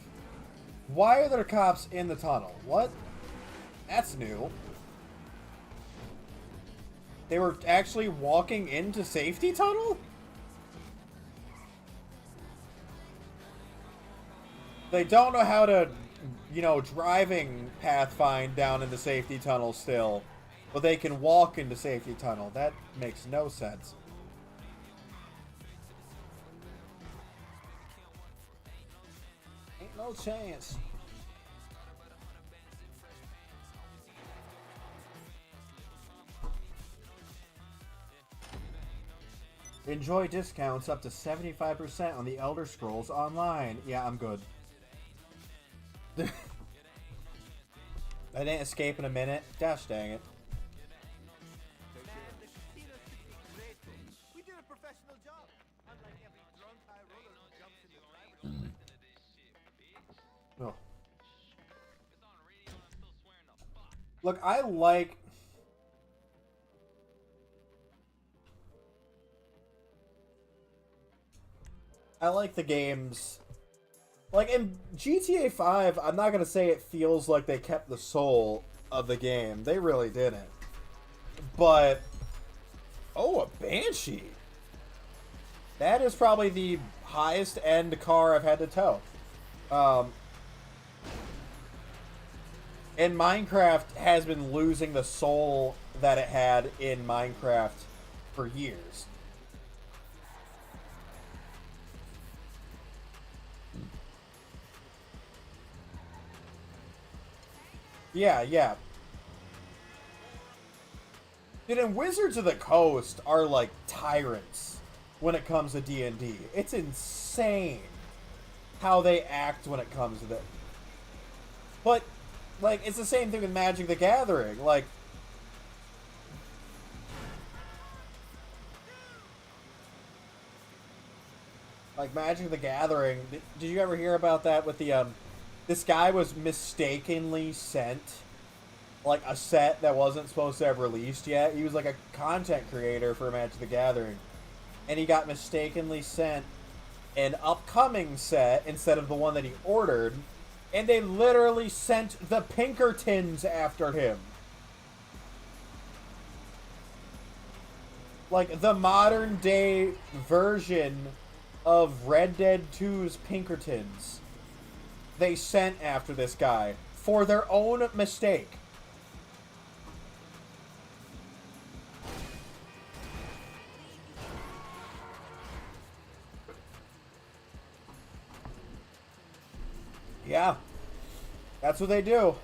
Why are there cops in the tunnel? What? That's new. They were actually walking into safety tunnel? They don't know how to, you know, driving pathfind down into safety tunnel still. But they can walk into safety tunnel. That makes no sense. Ain't no chance. Enjoy discounts up to 75% on the Elder Scrolls Online. Yeah, I'm good. I didn't escape in a minute. Gosh dang it. Oh. Look, I like the games. Like, in GTA 5, I'm not gonna say it feels like they kept the soul of the game. They really didn't. But, oh, a Banshee. That is probably the highest end car I've had to tow. And Minecraft has been losing the soul that it had in Minecraft for years. Yeah, yeah. Dude, and Wizards of the Coast are like tyrants when it comes to D&D. It's insane how they act when it comes to it. But, like, it's the same thing with Magic the Gathering. Like, Magic the Gathering, did you ever hear about that with the, this guy was mistakenly sent, like, a set that wasn't supposed to have released yet. He was, like, a content creator for Magic the Gathering. And he got mistakenly sent an upcoming set instead of the one that he ordered. And they literally sent the Pinkertons after him. Like, the modern day version of Red Dead 2's Pinkertons. They sent after this guy for their own mistake. Yeah, that's what they do.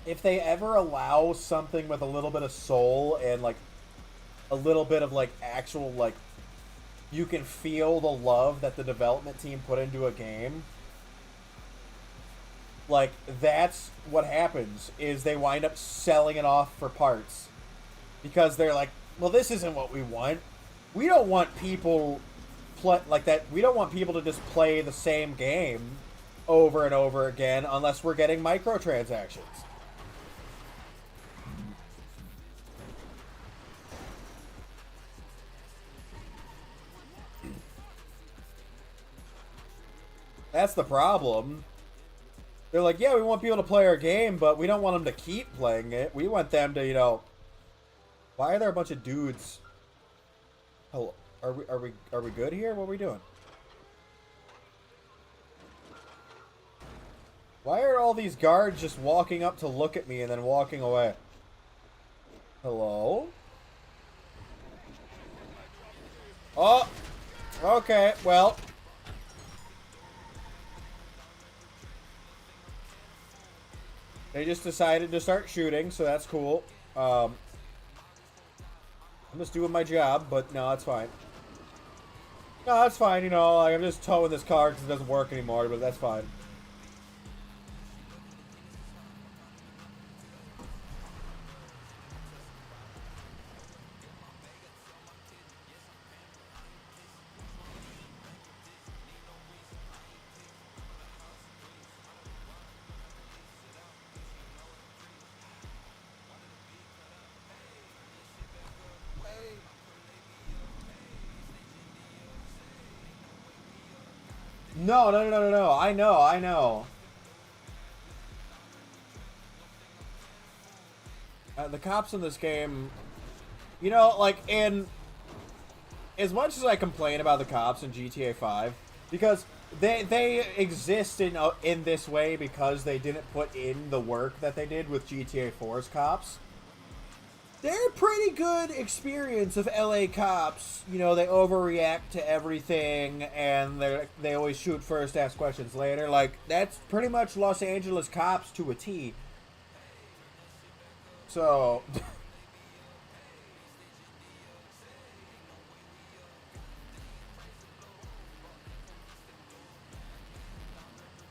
If they ever allow something with a little bit of soul and, like, a little bit of, like, actual, like, you can feel the love that the development team put into a game, Like, that's what happens, is they wind up selling it off for parts. Because they're like, well, this isn't what we want. We don't want people like that. We don't want people to just play the same game over and over again unless we're getting microtransactions. That's the problem. They're like, yeah, we want people to play our game, but we don't want them to keep playing it. We want them to, you know... Why are there a bunch of dudes? Hello, are we good here? What are we doing? Why are all these guards just walking up to look at me and then walking away? Hello? Oh! Okay, well... They just decided to start shooting, so that's cool. I'm just doing my job, but no, that's fine. No, that's fine, you know, like, I'm just towing this car because it doesn't work anymore, but that's fine. No. I know. The cops in this game, you know, like, as much as I complain about the cops in GTA 5, because they exist in this way because they didn't put in the work that they did with GTA 4's cops. They're a pretty good experience of LA cops. You know, they overreact to everything, and they always shoot first, ask questions later. Like, that's pretty much Los Angeles cops to a T. So...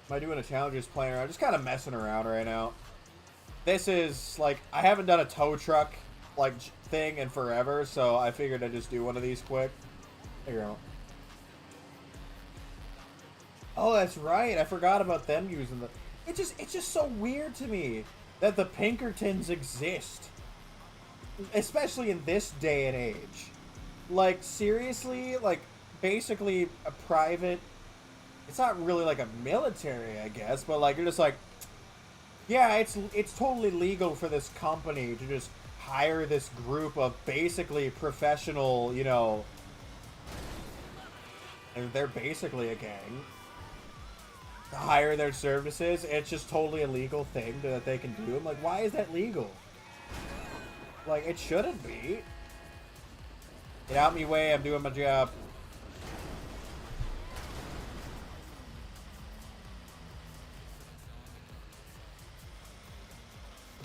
Am I doing a challenges planner? I'm just kind of messing around right now. This is, like, I haven't done a tow truck like thing in forever, so I figured I'd just do one of these quick. There you go. Oh, that's right. I forgot about them using the... It's just so weird to me that the Pinkertons exist. Especially in this day and age. Like, seriously? Like, basically a private... It's not really like a military, I guess, but like, you're just like... Yeah, it's totally legal for this company to just hire this group of basically professional, you know, and they're basically a gang, to hire their services. It's just totally a legal thing that they can do. I'm like, why is that legal? Like, it shouldn't be. Get out of my way, I'm doing my job.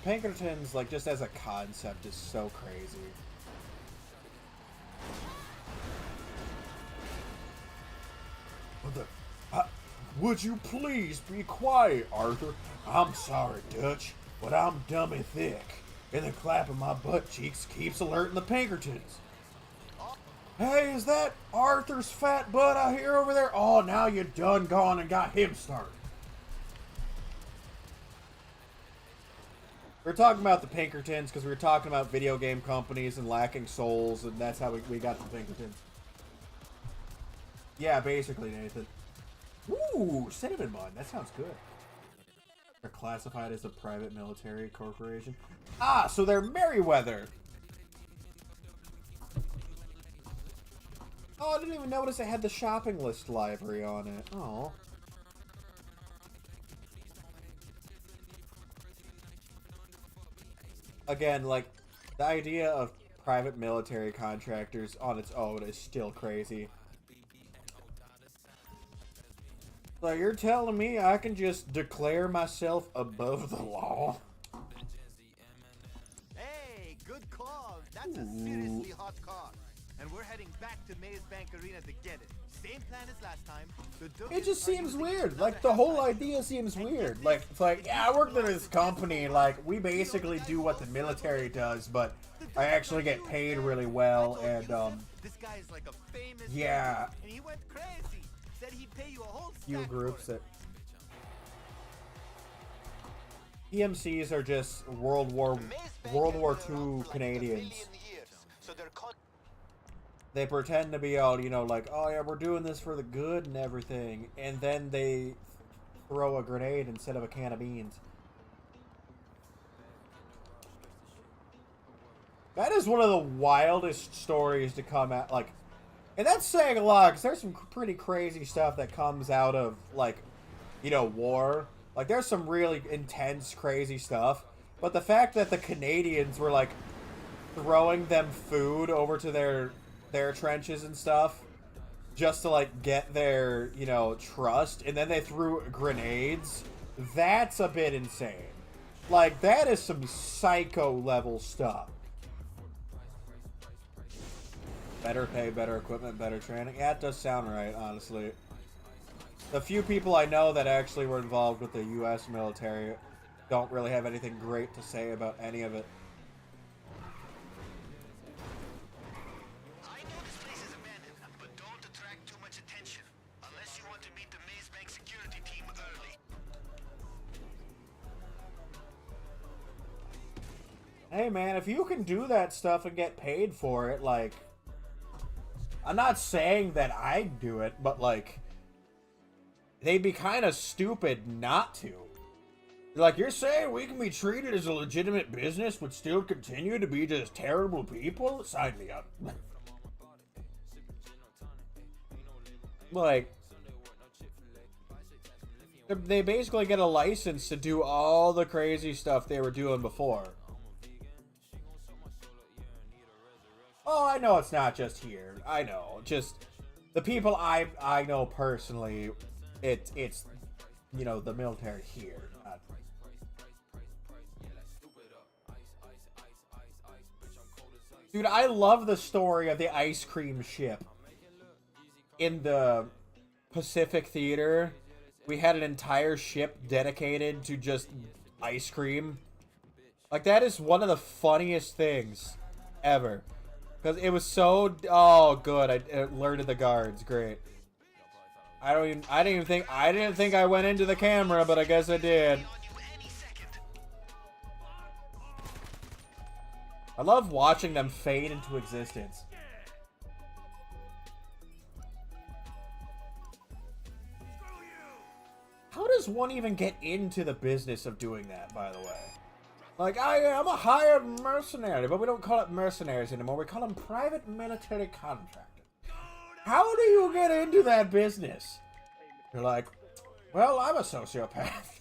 Pinkertons, like, just as a concept, is so crazy. What the... would you please be quiet, Arthur? I'm sorry, Dutch, but I'm dummy thick, and the clap of my butt cheeks keeps alerting the Pinkertons. Hey, is that Arthur's fat butt I hear over there? Oh, now you done gone and got him started. We're talking about the Pinkertons because we were talking about video game companies and lacking souls, and that's how we got the Pinkertons. Yeah, basically, Nathan. Ooh, cinnamon bun. That sounds good. They're classified as a private military corporation. Ah, so they're Merryweather. Oh, I didn't even notice it had the shopping list library on it. Oh. Again, like, the idea of private military contractors on its own is still crazy. So you're telling me I can just declare myself above the law? Hey, good call. That's a seriously hot car. And we're heading back to Maze Bank Arena to get it. Same plan as last time. It just seems weird. Like, the whole idea seems weird. Like, it's like, yeah, I work at this company. Like, we basically do what the military does, but I actually get paid really well. And, This guy is like a famous yeah. and he went crazy. Said he'd pay you a whole Few stack groups for it. that EMCs are just World War II Canadians. They pretend to be all, you know, like, oh yeah, we're doing this for the good and everything, and then they throw a grenade instead of a can of beans. That is one of the wildest stories to come out, like, and that's saying a lot, because there's some pretty crazy stuff that comes out of, like, you know, war. Like, there's some really intense, crazy stuff, but the fact that the Canadians were, like, throwing them food over to their trenches and stuff just to, like, get their, you know, trust, and then they threw grenades, that's a bit insane. Like, that is some psycho level stuff. Better pay, better equipment, better training. Yeah, it does sound right, honestly. The few people I know that actually were involved with the U.S. military don't really have anything great to say about any of it. I know this place is abandoned, but don't attract too much attention. Unless you want to meet the Maze Bank security team early. Hey man, if you can do that stuff and get paid for it, like, I'm not saying that I'd do it, but like, they'd be kind of stupid not to. Like, you're saying we can be treated as a legitimate business but still continue to be just terrible people? Sign me up. Like, they basically get a license to do all the crazy stuff they were doing before. Oh, I know it's not just here. I know. Just the people I know personally, it's you know, the military here. Dude, I love the story of the ice cream ship. In the Pacific Theater, we had an entire ship dedicated to just ice cream. Like, that is one of the funniest things ever. Because it was so... Oh, good. I alerted the guards. Great. I didn't think I went into the camera, but I guess I did. I love watching them fade into existence. How does one even get into the business of doing that, by the way? Like, I'm a hired mercenary, but we don't call it mercenaries anymore. We call them private military contractors. How do you get into that business? You're like, well, I'm a sociopath.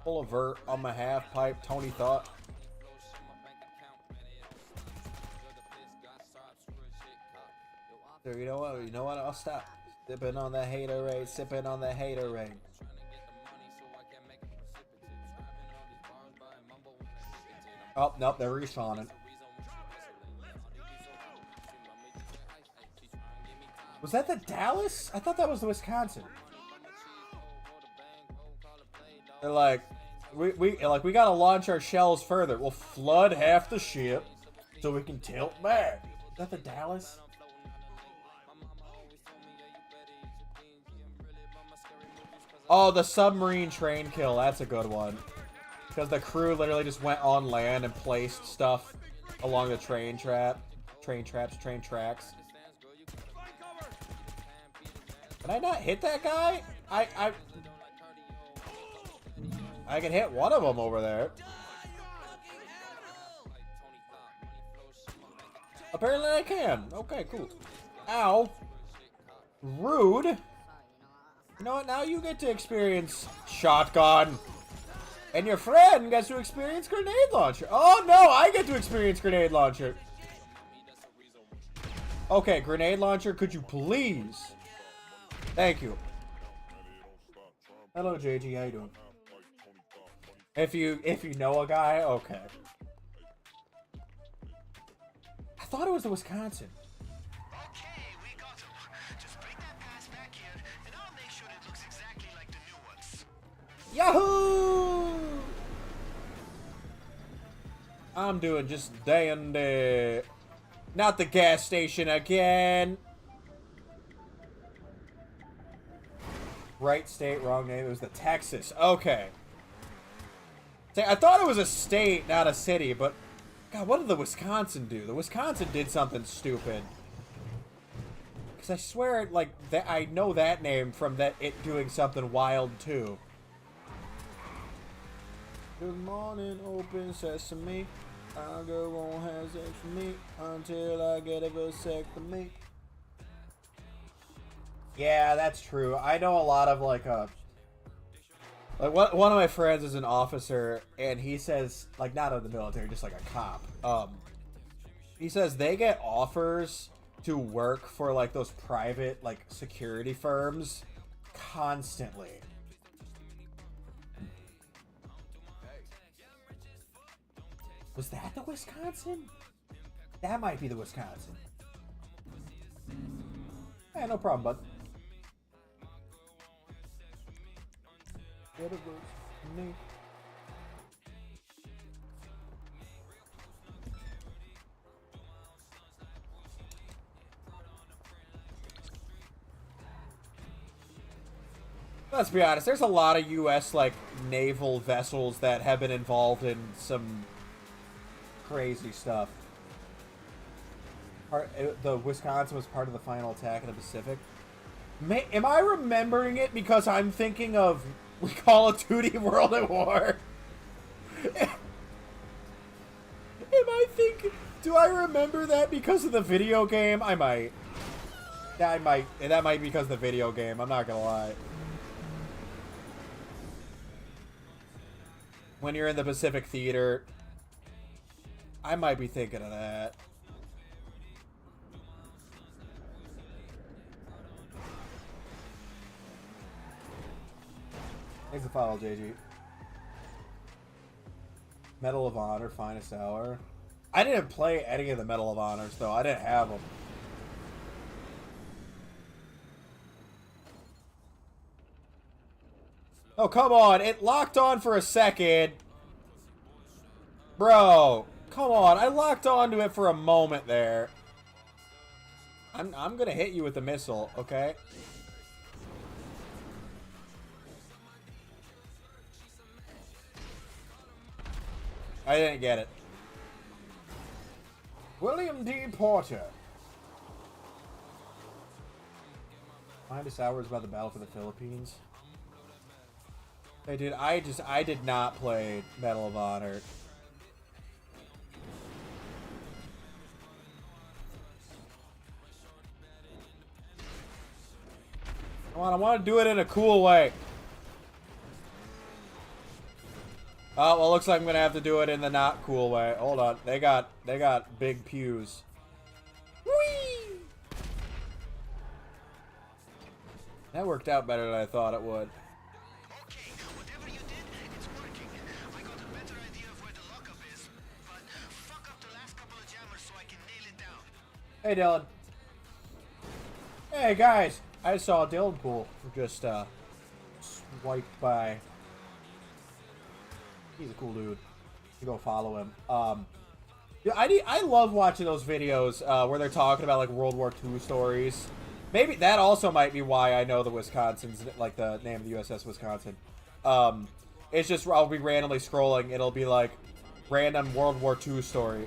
Full avert on my half pipe, Tony thought. So you know what? I'll stop. Sipping on the haterade, sipping on the haterade. Oh, nope, they're respawning. Was that the Dallas? I thought that was the Wisconsin. They're like, we gotta launch our shells further. We'll flood half the ship so we can tilt back. Is that the Dallas? Oh, the submarine train kill. That's a good one. Because the crew literally just went on land and placed stuff along the train tracks. Can I not hit that guy? I can hit one of them over there. Apparently I can. Okay, cool. Ow. Rude. You know what? Now you get to experience shotgun. And your friend gets to experience grenade launcher. Oh no, I get to experience grenade launcher. Okay, grenade launcher, could you please? Thank you. Hello, JG, how you doing? If you know a guy, okay. thought it was the Wisconsin. Okay, we got him. Just bring that pass back here, and I'll make sure it looks exactly like the new ones. Yahoo! I'm doing just dandy. Not the gas station again. Right state, wrong name. It was the Texas. Okay. I thought it was a state, not a city, but God, what did the Wisconsin do? The Wisconsin did something stupid. Because I swear, like, that I know that name from it doing something wild too. Good morning, open sesame. Our girl won't have sex with me until I get a vasectomy. Yeah, that's true. I know a lot of like one of my friends is an officer, and he says, like, not in the military, just like a cop. He says they get offers to work for like those private like security firms constantly. Was that the Wisconsin? That might be the Wisconsin. Yeah, no problem, bud. Get a verse, me. Let's be honest, there's a lot of U.S. like naval vessels that have been involved in some crazy stuff. The Wisconsin was part of the final attack in the Pacific. Am I remembering it because I'm thinking of Call of Duty World at War? Do I remember that because of the video game? I might. That might be because of the video game. I'm not gonna lie. When you're in the Pacific Theater, I might be thinking of that. Thanks for the follow, JG. Medal of Honor, Finest Hour. I didn't play any of the Medal of Honors, though. I didn't have them. Oh, come on. It locked on for a second. Bro, come on. I locked onto it for a moment there. I'm gonna hit you with the missile, okay? I didn't get it. William D. Porter. Finest Hours about the battle for the Philippines. Hey, dude, I did not play Medal of Honor. Come on, I want to do it in a cool way. Oh, well, looks like I'm going to have to do it in the not cool way. Hold on. They got big pews. Whee! That worked out better than I thought it would. Okay, whatever you did, it's working. I got a better idea of where the lockup is, but fuck up the last couple of jammers so I can nail it down. Hey, Dylan. Hey, guys. I saw Dylan Pool just swiped by. He's a cool dude. You go follow him. Yeah, I love watching those videos where they're talking about like World War II stories. Maybe that also might be why I know the Wisconsin's, like the name of the USS Wisconsin. It's just I'll be randomly scrolling. It'll be like random World War II story.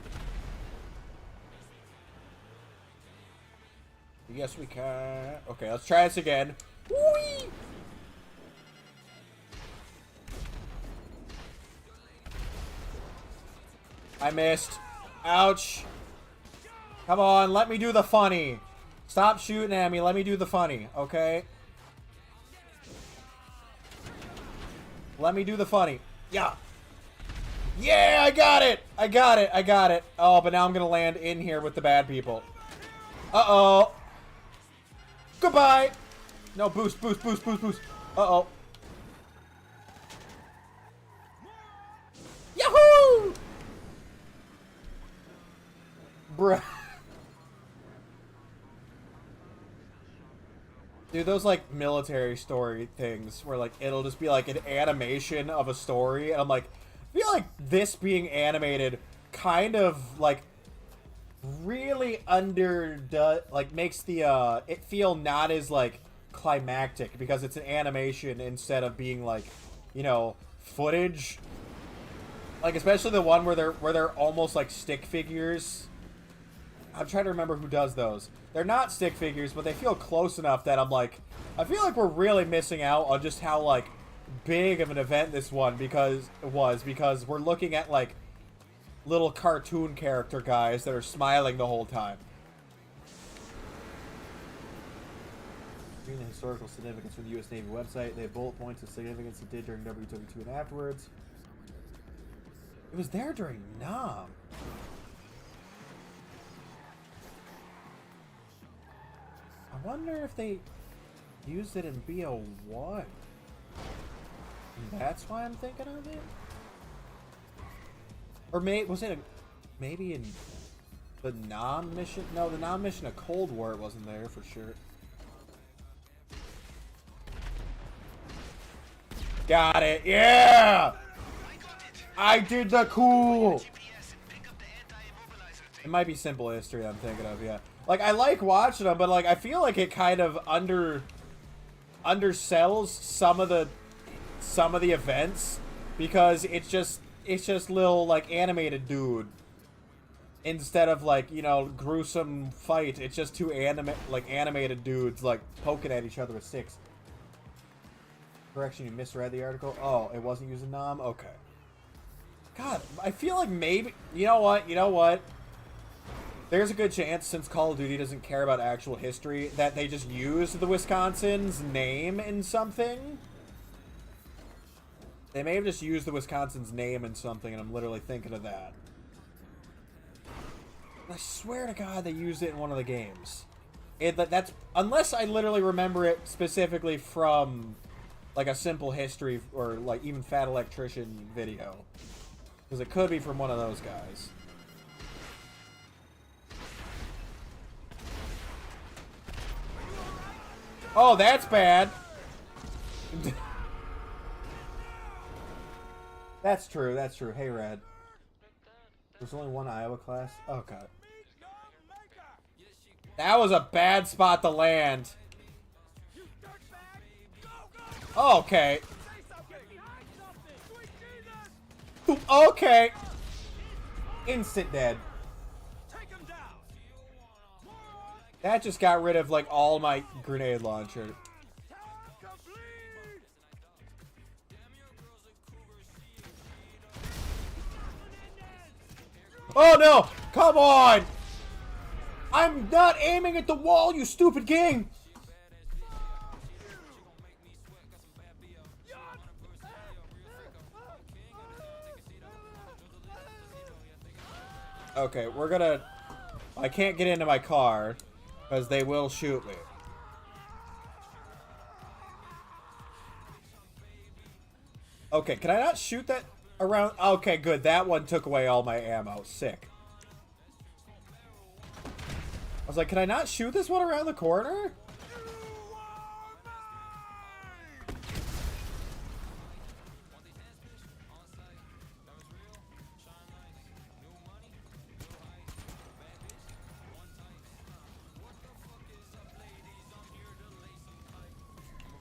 Yes, we can. Okay, let's try this again. Whee! I missed. Ouch. Come on, let me do the funny. Stop shooting at me. Let me do the funny, okay? Let me do the funny. Yeah. Yeah, I got it. I got it. I got it. Oh, but now I'm going to land in here with the bad people. Uh-oh. Goodbye. No, boost, boost, boost, boost, boost. Uh-oh. Yahoo! Bruh. Dude, those, like, military story things where, like, it'll just be, like, an animation of a story, and I'm like, I feel like this being animated kind of, like, really like, makes the, it feel not as, like, climactic, because it's an animation instead of being, like, you know, footage. Like, especially the one where they're almost, like, stick figures. I'm trying to remember who does those. They're not stick figures, but they feel close enough that I'm like, I feel like we're really missing out on just how, like, big of an event this one because we're looking at, like, little cartoon character guys that are smiling the whole time. Reading the historical significance from the U.S. Navy website, they have bullet points of significance it did during WW2 and afterwards. It was there during Nam. I wonder if they used it in BO1. That's why I'm thinking of it? Or was it maybe in the Nam mission? No, the Nam mission of Cold War it wasn't there for sure. Got it, yeah! I did the cool! It might be Simple History I'm thinking of, yeah. Like, I like watching them, but, like, I feel like it kind of undersells some of the events because it's just little, like, animated dude instead of, like, you know, gruesome fight. It's just two animated dudes, like, poking at each other with sticks. Correction, you misread the article. Oh, it wasn't using Nam? Okay. God, I feel like maybe... You know what? There's a good chance, since Call of Duty doesn't care about actual history, that they just used the Wisconsin's name in something. They may have just used the Wisconsin's name in something, and I'm literally thinking of that. I swear to God they used it in one of the games. That's unless I literally remember it specifically from, like, a Simple History or, like, even Fat Electrician video. Because it could be from one of those guys. Oh, that's bad. That's true, that's true. Hey, Red. There's only one Iowa class? Oh, God. That was a bad spot to land. Okay. Okay. Instant dead. That just got rid of, like, all my grenade launcher. Oh, no! Come on! I'm not aiming at the wall, you stupid game! Okay, we're gonna... I can't get into my car, because they will shoot me. Okay, can I not shoot that around? Okay, good. That one took away all my ammo. Sick. I was like, can I not shoot this one around the corner?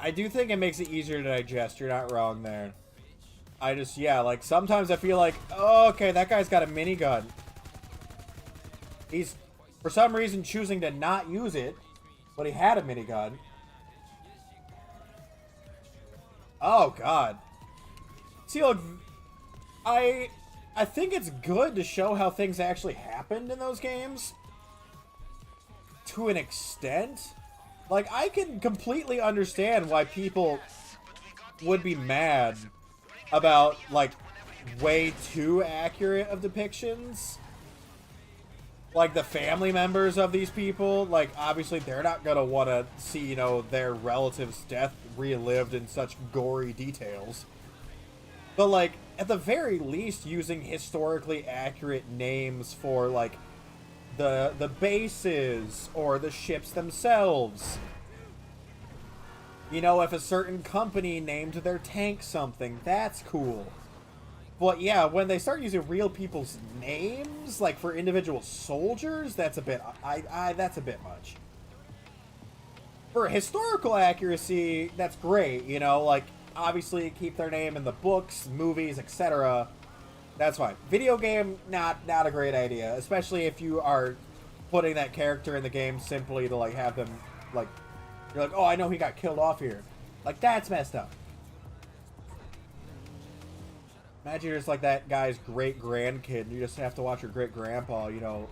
I do think it makes it easier to digest. You're not wrong there. I just, yeah, like, sometimes I feel like, oh, okay, that guy's got a minigun. He's, for some reason, choosing to not use it, but he had a minigun. Oh, God. See, look, I think it's good to show how things actually happened in those games. To an extent. Like, I can completely understand why people would be mad about, like, way too accurate of depictions. Like, the family members of these people, like, obviously they're not gonna want to see, you know, their relative's death relived in such gory details. But, like, at the very least, using historically accurate names for, like, the bases or the ships themselves. You know, if a certain company named their tank something, that's cool. But yeah, when they start using real people's names, like for individual soldiers, that's a bit, that's a bit much. For historical accuracy, that's great, you know, like, obviously keep their name in the books, movies, etc. That's fine. Video game, not a great idea, especially if you are putting that character in the game simply to, like, have them, like, you're like, oh, I know he got killed off here. Like, that's messed up. Imagine you're just like that guy's great-grandkid, and you just have to watch your great-grandpa, you know,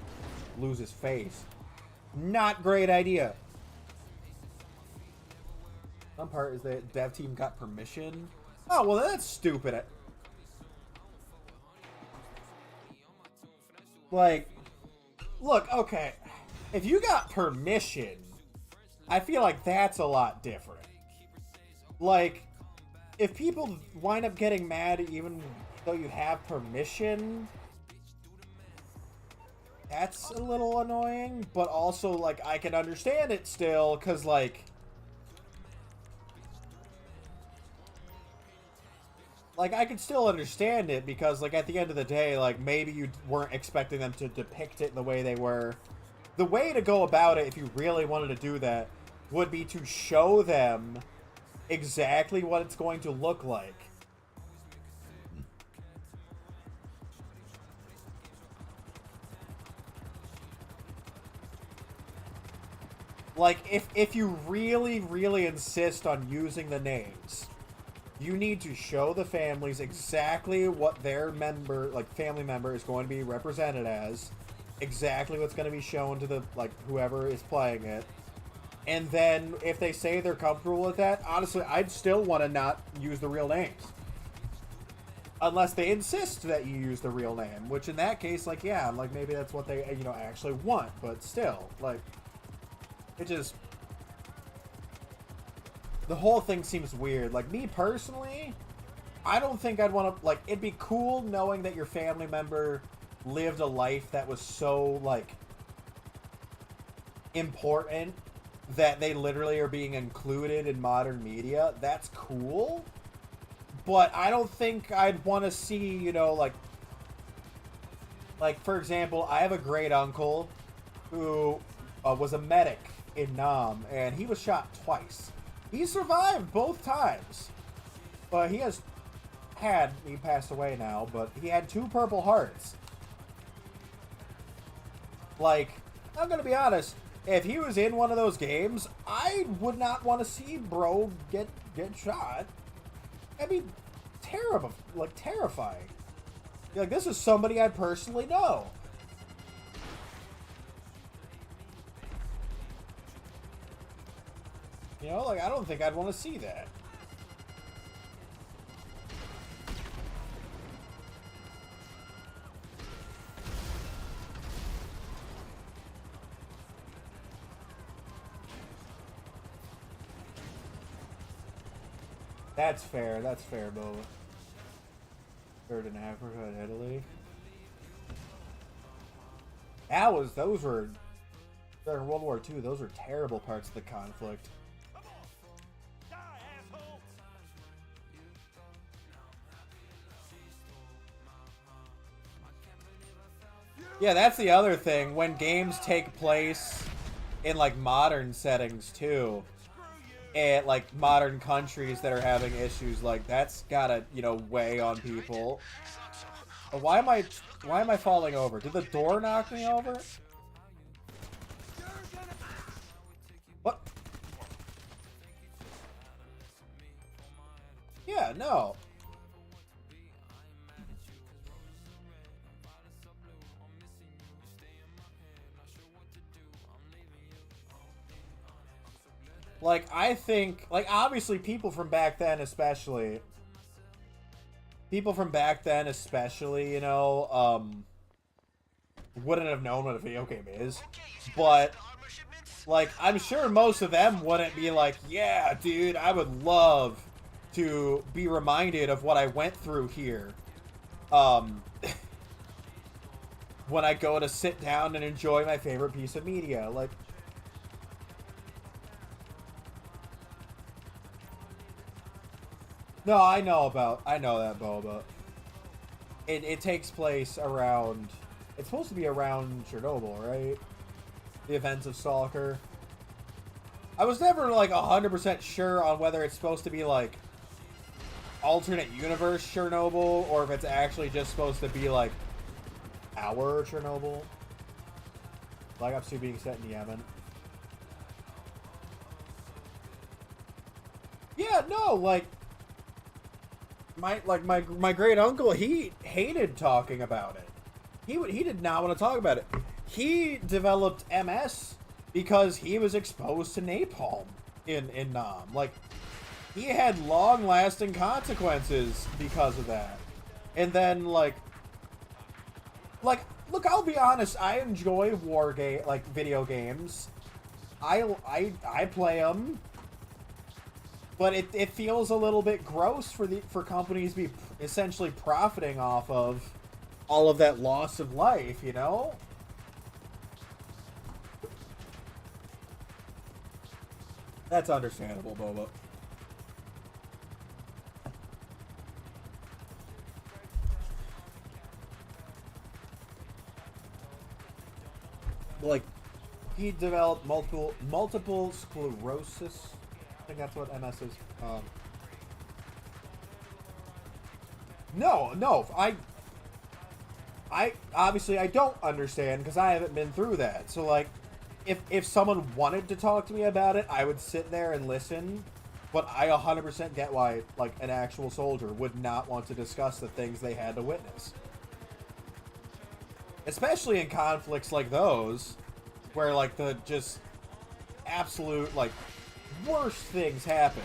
lose his face. Not great idea. Some part is the dev team got permission. Oh, well, that's stupid. Like, look, okay. If you got permission, I feel like that's a lot different. Like, if people wind up getting mad even though you have permission, that's a little annoying. But also, like, I can understand it still, because, like, I can still understand it because, like, at the end of the day, like, maybe you weren't expecting them to depict it the way they were. The way to go about it, if you really wanted to do that, would be to show them exactly what it's going to look like. Like, if you really, really insist on using the names, you need to show the families exactly what their member, like, family member is going to be represented as, exactly what's going to be shown to the, like, whoever is playing it. And then, if they say they're comfortable with that, honestly, I'd still want to not use the real names. Unless they insist that you use the real name, which in that case, like, yeah, like, maybe that's what they, you know, actually want, but still, like, it just, the whole thing seems weird. Like, me personally, I don't think I'd want to, like, it'd be cool knowing that your family member lived a life that was so, like, important that they literally are being included in modern media. That's cool. But I don't think I'd want to see, you know, like, for example, I have a great uncle who was a medic in Nam, and he was shot twice. He survived both times. But he passed away now, but he had 2 Purple Hearts. Like, I'm gonna be honest, if he was in one of those games, I would not want to see bro get shot. That'd be terrible, like, terrifying. Like, this is somebody I personally know. You know, like, I don't think I'd want to see that. That's fair, Boa. Third in Africa and Italy. Those were, during World War II, those were terrible parts of the conflict. Yeah, that's the other thing. When games take place in, like, modern settings, too, and, like, modern countries that are having issues, like, that's gotta, you know, weigh on people. Why am I falling over? Did the door knock me over? What? Yeah, no. Like, I think, like, obviously people from back then especially, you know, wouldn't have known what a video game is. But, like, I'm sure most of them wouldn't be like, yeah, dude, I would love to be reminded of what I went through here. When I go to sit down and enjoy my favorite piece of media. Like, No, I know that, Boba. It takes place around, it's supposed to be around Chernobyl, right? The events of Stalker. I was never, like, 100% sure on whether it's supposed to be, like, alternate universe Chernobyl, or if it's actually just supposed to be, like, our Chernobyl. Black Ops 2 being set in Yemen. Yeah, no, like, my great uncle, he hated talking about it. He did not want to talk about it. He developed MS because he was exposed to napalm in Nam. Like, he had long-lasting consequences because of that. And then, like, look, I'll be honest, I enjoy video games. I play them. But it feels a little bit gross for companies to be essentially profiting off of all of that loss of life, you know? That's understandable, Boba. Like, he developed multiple sclerosis. I think that's what MS is. No, I obviously I don't understand because I haven't been through that. So like, if someone wanted to talk to me about it, I would sit there and listen. But I 100% get why, like, an actual soldier would not want to discuss the things they had to witness. Especially in conflicts like those, where, like, the just absolute, like, worst things happen.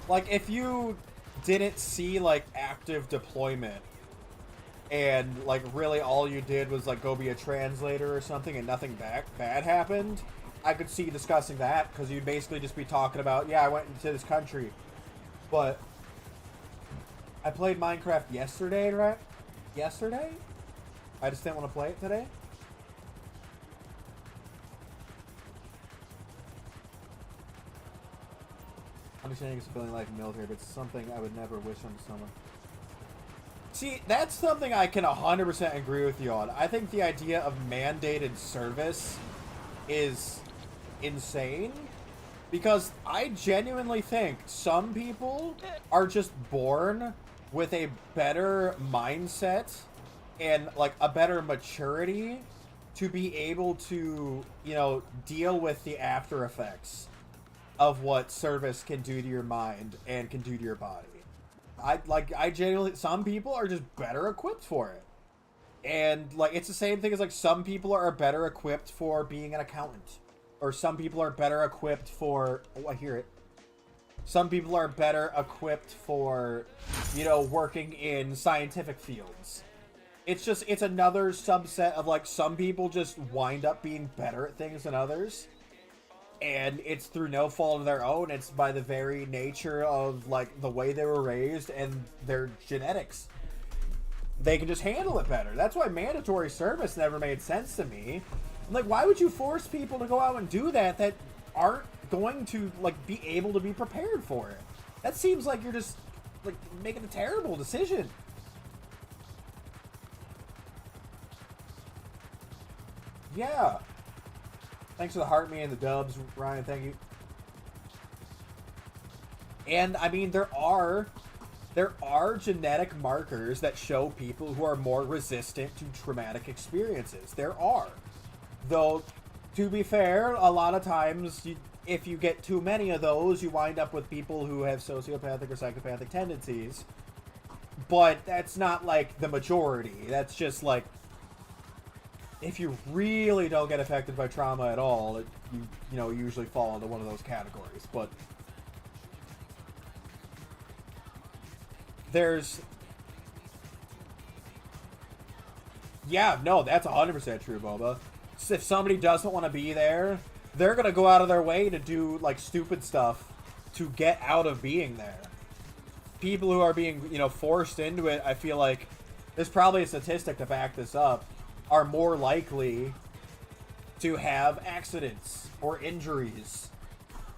Like, if you didn't see, like, active deployment, and, like, really all you did was, like, go be a translator or something and nothing bad happened, I could see discussing that, because you'd basically just be talking about, yeah, I went into this country. But I played Minecraft yesterday, right? Yesterday? I just didn't want to play it today. Understanding civilian life in the military, but it's something I would never wish on someone. See, that's something I can 100% agree with you on. I think the idea of mandated service is insane, because I genuinely think some people are just born with a better mindset and, like, a better maturity to be able to, you know, deal with the after effects of what service can do to your mind and can do to your body. I genuinely, some people are just better equipped for it. And, like, it's the same thing as, like, some people are better equipped for being an accountant. Or some people are better equipped for, oh, I hear it. Some people are better equipped for, you know, working in scientific fields. It's just, it's another subset of, like, some people just wind up being better at things than others. And it's through no fault of their own. It's by the very nature of, like, the way they were raised and their genetics. They can just handle it better. That's why mandatory service never made sense to me. I'm like, why would you force people to go out and do that aren't going to, like, be able to be prepared for it? That seems like you're just, like, making a terrible decision. Yeah. Thanks for the heart me and the dubs, Ryan. Thank you. And I mean, there are genetic markers that show people who are more resistant to traumatic experiences. There are. Though, to be fair, a lot of times, if you get too many of those, you wind up with people who have sociopathic or psychopathic tendencies. But that's not, like, the majority. That's just, like, if you really don't get affected by trauma at all, you know, usually fall into one of those categories. But there's... Yeah, no, that's 100% true, Boba. If somebody doesn't want to be there, they're going to go out of their way to do, like, stupid stuff to get out of being there. People who are being, you know, forced into it, I feel like, there's probably a statistic to back this up, are more likely to have accidents or injuries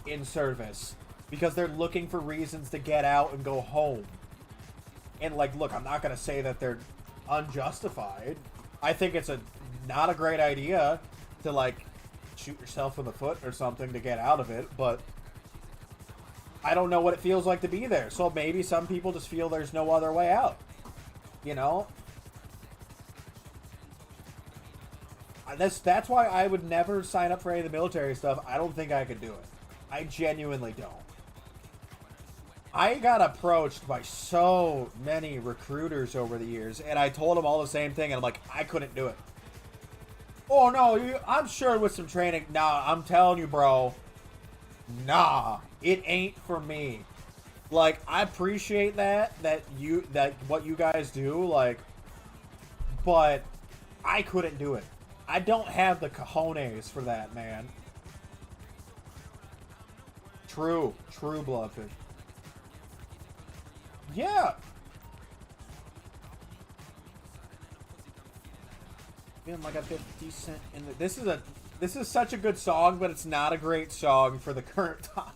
in service because they're looking for reasons to get out and go home. And like, look, I'm not gonna say that they're unjustified. I think it's not a great idea to like shoot yourself in the foot or something to get out of it, but I don't know what it feels like to be there. So maybe some people just feel there's no other way out. You know? That's why I would never sign up for any of the military stuff. I don't think I could do it. I genuinely don't. I got approached by so many recruiters over the years, and I told them all the same thing, and I'm like, I couldn't do it. Oh, no, I'm sure with some training. Nah, I'm telling you, bro. Nah, it ain't for me. Like, I appreciate that what you guys do, like, but I couldn't do it. I don't have the cojones for that, man. True Bloodfish. Yeah. Feeling like a 50 cent in the... This is such a good song, but it's not a great song for the current time.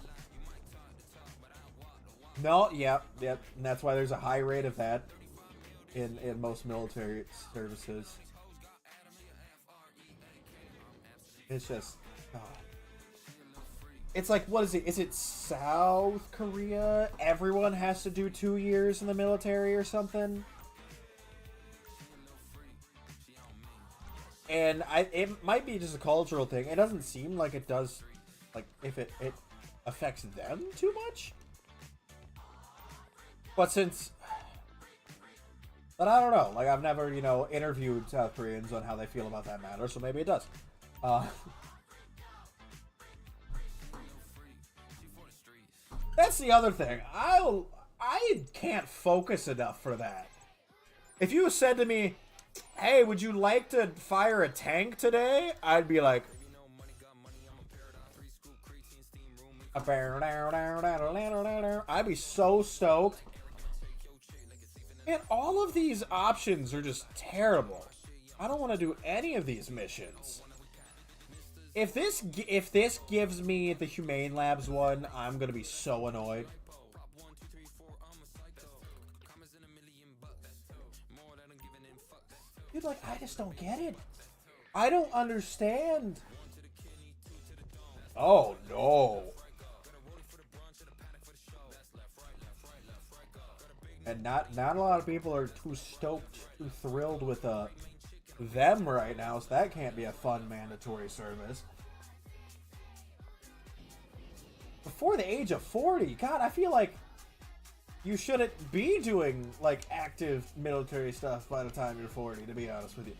No, yep. And that's why there's a high rate of that in most military services. It's just... Oh. It's like, what is it? Is it South Korea? Everyone has to do 2 years in the military or something? And it might be just a cultural thing. It doesn't seem like it does, like, if it affects them too much. But but I don't know. Like, I've never, you know, interviewed South Koreans on how they feel about that matter, so maybe it does. That's the other thing. I can't focus enough for that. If you said to me, hey, would you like to fire a tank today? I'd be like... I'd be so stoked. And all of these options are just terrible. I don't want to do any of these missions. If this gives me the Humane Labs one, I'm going to be so annoyed. Dude, like, I just don't get it. I don't understand. Oh, no. And not a lot of people are too stoked, too thrilled with them right now, so that can't be a fun mandatory service. Before the age of 40, God, I feel like you shouldn't be doing, like, active military stuff by the time you're 40, to be honest with you.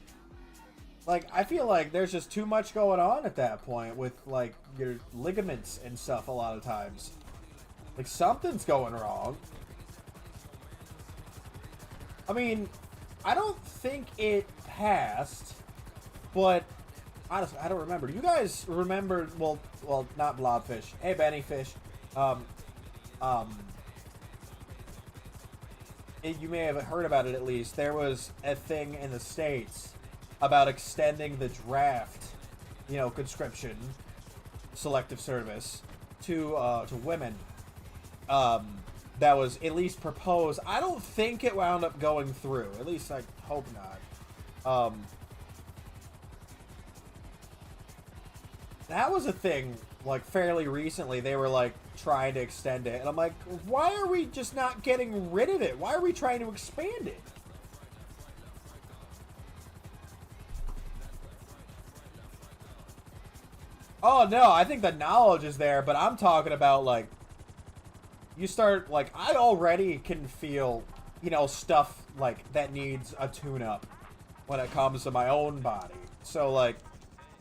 Like, I feel like there's just too much going on at that point with, like, your ligaments and stuff a lot of times. Like, something's going wrong. I mean, I don't think it passed, but honestly, I don't remember. Do you guys remember, well, not Blobfish. Hey, Benny Fish. You may have heard about it at least. There was a thing in the States about extending the draft, you know, conscription, selective service to women. That was at least proposed. I don't think it wound up going through. At least I hope not. That was a thing, like, fairly recently. They were, like, trying to extend it. And I'm like, why are we just not getting rid of it? Why are we trying to expand it? Oh, no, I think the knowledge is there, but I'm talking about, like, you start, like, I already can feel, you know, stuff, like, that needs a tune-up when it comes to my own body. So, like,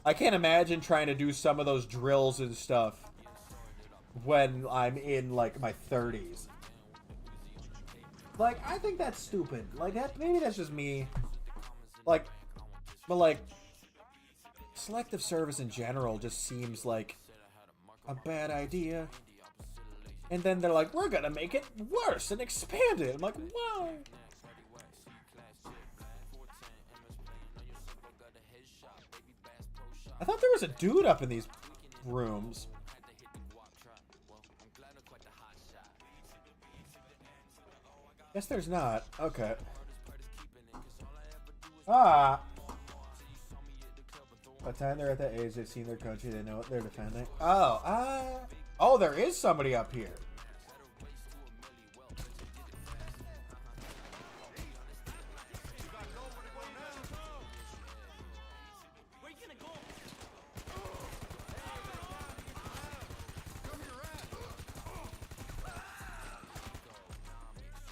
I can't imagine trying to do some of those drills and stuff when I'm in, like, my 30s. Like, I think that's stupid. Like, maybe that's just me. Like, but, like, selective service in general just seems like a bad idea. And then they're like, we're gonna make it worse and expand it. I'm like, whoa. I thought there was a dude up in these rooms. Guess there's not. Okay. Ah! By the time they're at that age, they've seen their country, they know what they're defending. Oh, oh, there is somebody up here.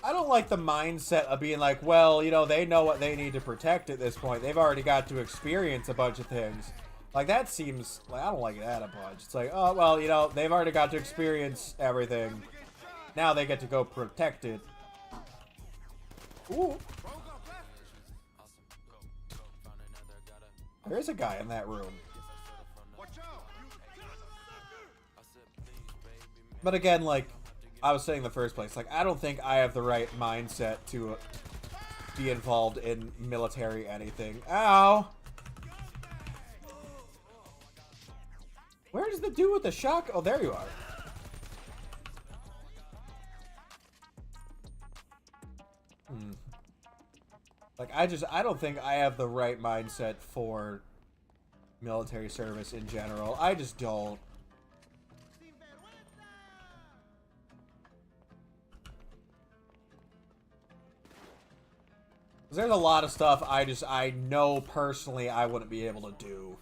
I don't like the mindset of being like, well, you know, they know what they need to protect at this point. They've already got to experience a bunch of things. Like, that seems, like, I don't like that a bunch. It's like, oh, well, you know, they've already got to experience everything. Now they get to go protect it. Ooh. There's a guy in that room. But again, like I was saying in the first place, like, I don't think I have the right mindset to be involved in military anything. Ow! Where's the dude with the shock? Oh, there you are. Like, I don't think I have the right mindset for military service in general. I just don't. There's a lot of stuff I know personally I wouldn't be able to do.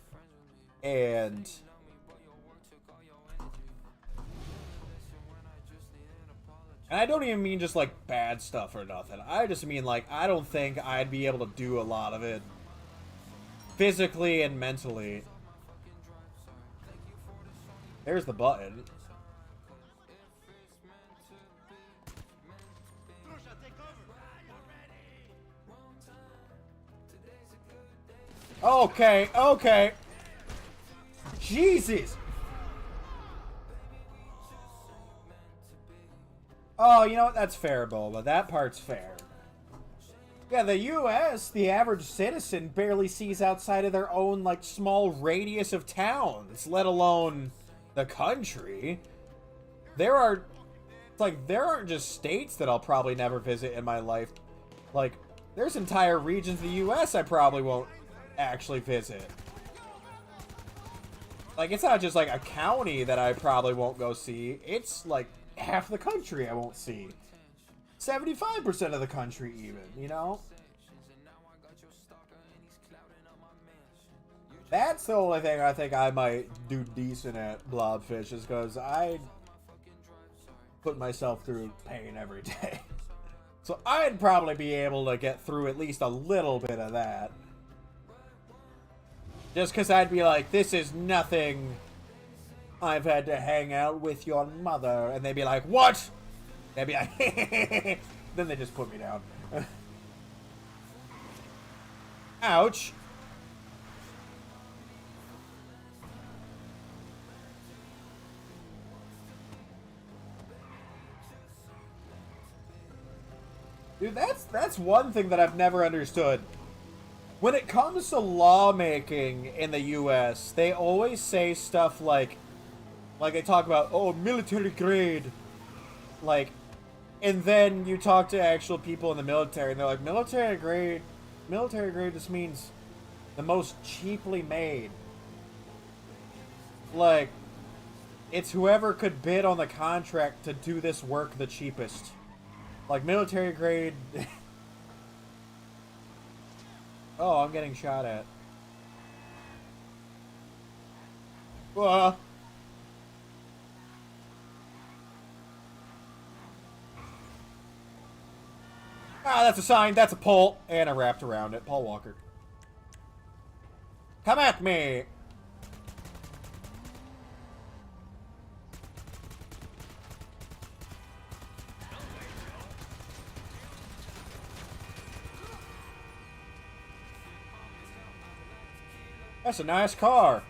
And I don't even mean just like bad stuff or nothing. I just mean like I don't think I'd be able to do a lot of it physically and mentally. There's the button. Okay, okay. Jesus. Oh, you know what? That's fair, Boba. That part's fair. Yeah, the U.S., the average citizen barely sees outside of their own, like, small radius of towns, let alone the country. There aren't just states that I'll probably never visit in my life. Like, there's entire regions of the U.S. I probably won't actually visit. Like, it's not just like a county that I probably won't go see. It's like half the country I won't see. 75% of the country even, you know? That's the only thing I think I might do decent at, Blobfish, is because I put myself through pain every day. So I'd probably be able to get through at least a little bit of that. Just because I'd be like, this is nothing. I've had to hang out with your mother. And they'd be like, what? They'd be like, then they just put me down. Ouch. Dude, that's one thing that I've never understood. When it comes to lawmaking in the U.S., they always say stuff like they talk about, oh, military grade. Like, and then you talk to actual people in the military, and they're like, military grade just means the most cheaply made. Like, it's whoever could bid on the contract to do this work the cheapest. Like, military grade... Oh, I'm getting shot at. Ah, that's a sign. That's a pole. And I wrapped around it. Paul Walker. Come at me! That's a nice car.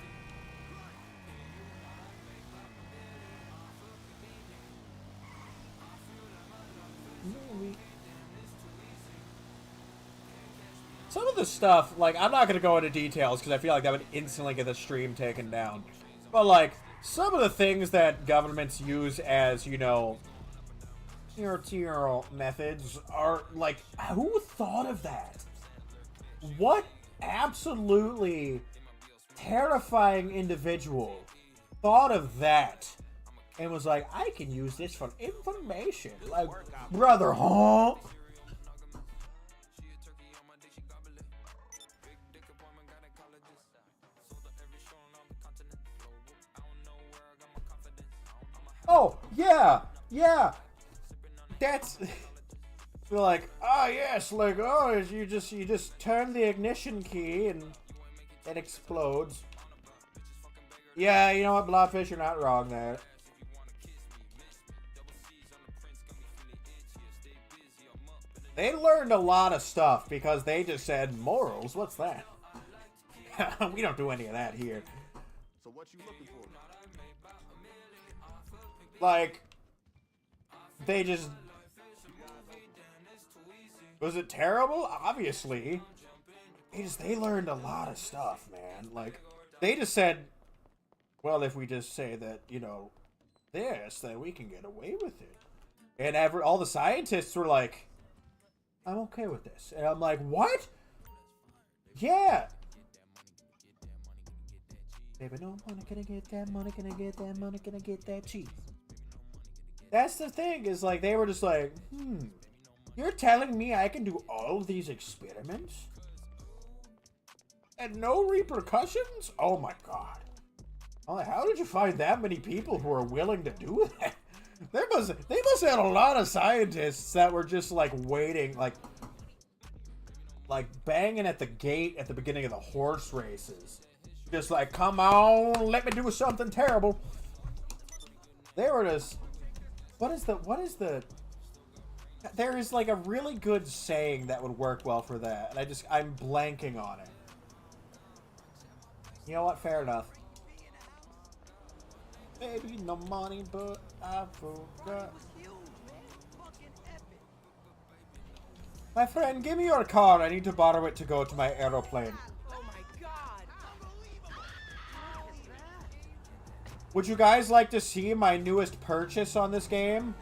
Some of the stuff, like, I'm not going to go into details because I feel like that would instantly get the stream taken down. But, like, some of the things that governments use as, you know, arterial methods are like, who thought of that? What absolutely terrifying individual thought of that and was like, I can use this for information? Like, brother, huh? Oh, yeah, yeah. That's like, oh yes, like, oh, you just turn the ignition key and it explodes. Yeah, you know what, Blobfish, you're not wrong there. They learned a lot of stuff because they just said morals. What's that? We don't do any of that here. So what you looking for? Like, they just... Was it terrible? Obviously. They learned a lot of stuff, man. Like, they just said, well, if we just say that, you know, this, then we can get away with it. And all the scientists were like, I'm okay with this. And I'm like, what? Yeah. Baby, no money, gonna get that money, gonna get that money, gonna get that cheese. That's the thing, is like, they were just like, you're telling me I can do all of these experiments? And no repercussions? Oh my god. How did you find that many people who are willing to do that? They must have had a lot of scientists that were just like waiting, like banging at the gate at the beginning of the horse races. Just like, come on, let me do something terrible. They were just, what is the, there is like a really good saying that would work well for that. And I'm blanking on it. You know what? Fair enough. Maybe no money, but I forgot. My friend, give me your car. I need to borrow it to go to my aeroplane. Oh my god! Would you guys like to see my newest purchase on this game?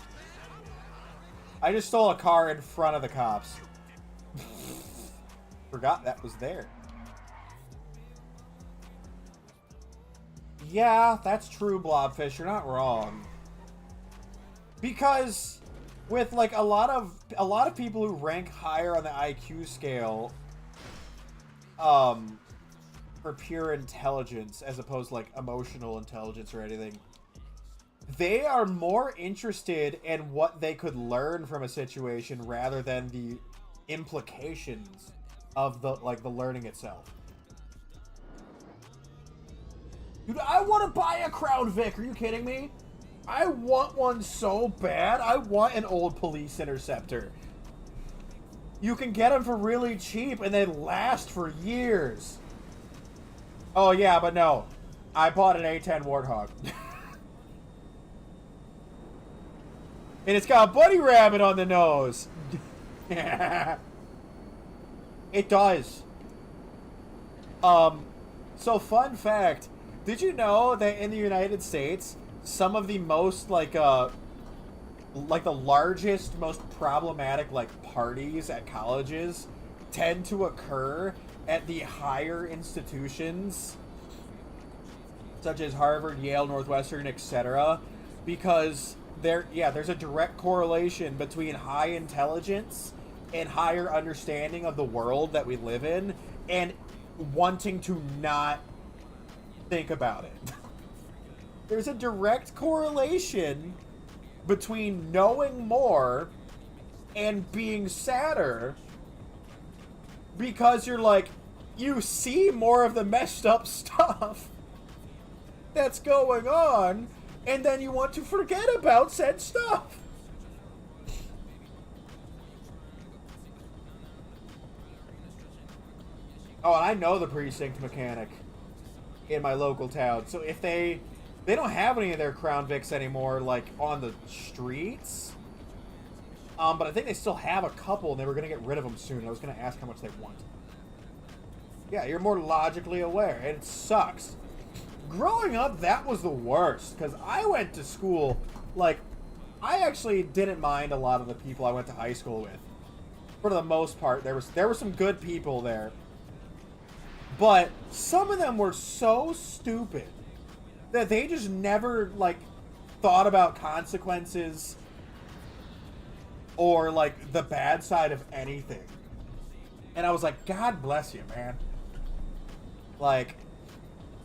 I just stole a car in front of the cops. Forgot that was there. Yeah, that's true, Blobfish. You're not wrong. Because with like a lot of people who rank higher on the IQ scale, for pure intelligence as opposed to like emotional intelligence or anything, they are more interested in what they could learn from a situation rather than the implications of the learning itself. Dude, I want to buy a Crown Vic. Are you kidding me? I want one so bad. I want an old police interceptor. You can get them for really cheap and they last for years. Oh yeah, but no. I bought an A10 Warthog. And it's got a bunny rabbit on the nose. It does. So fun fact. Did you know that in the United States, some of the most like the largest, most problematic like parties at colleges tend to occur at the higher institutions, such as Harvard, Yale, Northwestern, etc., because there's a direct correlation between high intelligence and higher understanding of the world that we live in, and wanting to not think about it. There's a direct correlation between knowing more and being sadder, because you're like, you see more of the messed up stuff that's going on, and then you want to forget about said stuff. Oh, and I know the precinct mechanic in my local town. So if they don't have any of their Crown Vics anymore, like on the streets. But I think they still have a couple, and they were gonna get rid of them soon. I was gonna ask how much they want. Yeah, you're more logically aware, and it sucks. Growing up, that was the worst, because I went to school like I actually didn't mind a lot of the people I went to high school with. For the most part, there were some good people there. But some of them were so stupid that they just never, like, thought about consequences or, like, the bad side of anything. And I was like, God bless you, man. Like,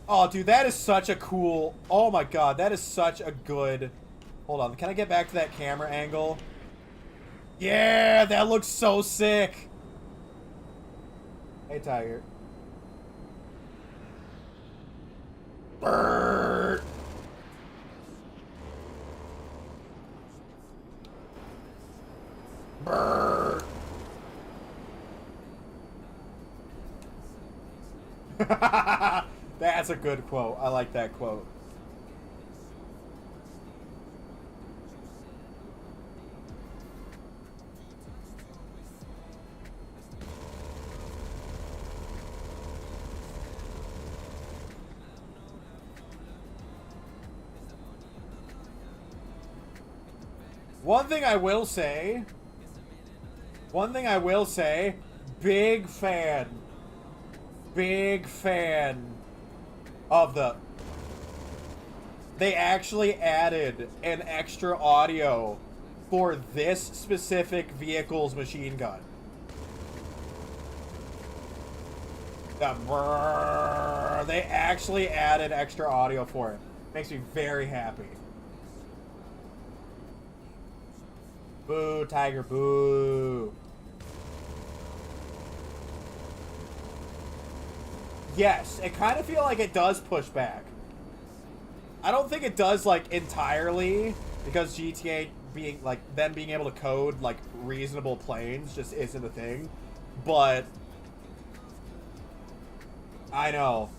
oh, dude, that is such a cool... Oh, my God, that is such a good... Hold on, can I get back to that camera angle? Yeah, that looks so sick. Hey, Tiger. Brrr. Brrr. That's a good quote. I like that quote. One thing I will say, big fan of the... They actually added an extra audio for this specific vehicle's machine gun. They actually added extra audio for it. Makes me very happy. Boo, Tiger, boo. Yes, it kind of feel like it does push back. I don't think it does, like, entirely, because GTA being, like, them being able to code, like, reasonable planes just isn't a thing. But I know.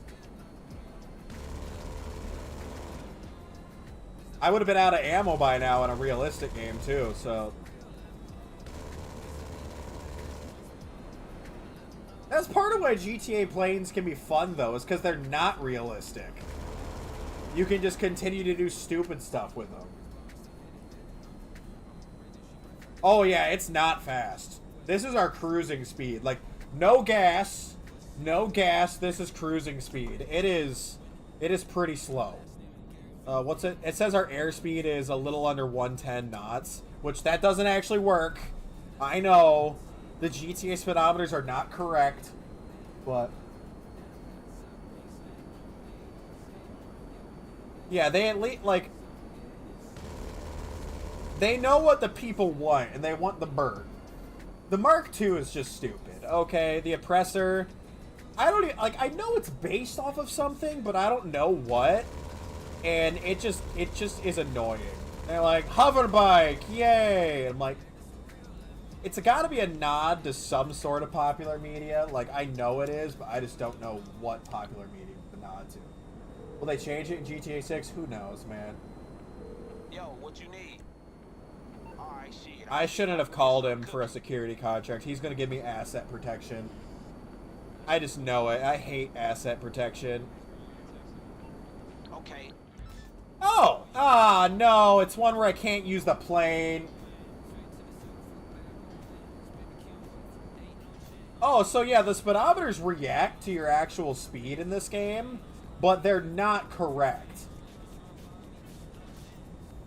I would have been out of ammo by now in a realistic game, too, so... That's part of why GTA planes can be fun, though, is because they're not realistic. You can just continue to do stupid stuff with them. Oh, yeah, it's not fast. This is our cruising speed. Like, no gas. No gas. This is cruising speed. It is pretty slow. What's it? It says our airspeed is a little under 110 knots, which that doesn't actually work. I know the GTA speedometers are not correct, but yeah, they at least, like, they know what the people want, and they want the bird. The Mark II is just stupid. Okay, the Oppressor, I don't even, like, I know it's based off of something, but I don't know what. And it just is annoying. They're like, hover bike, yay! I'm like, it's gotta be a nod to some sort of popular media. Like, I know it is, but I just don't know what popular media the nod to. Will they change it in GTA 6? Who knows, man. Yo, what you need? Alright, shit. I shouldn't have called him for a security contract. He's gonna give me asset protection. I just know it. I hate asset protection. Okay. Oh! Ah, no, it's one where I can't use the plane. Oh, so yeah, the speedometers react to your actual speed in this game, but they're not correct.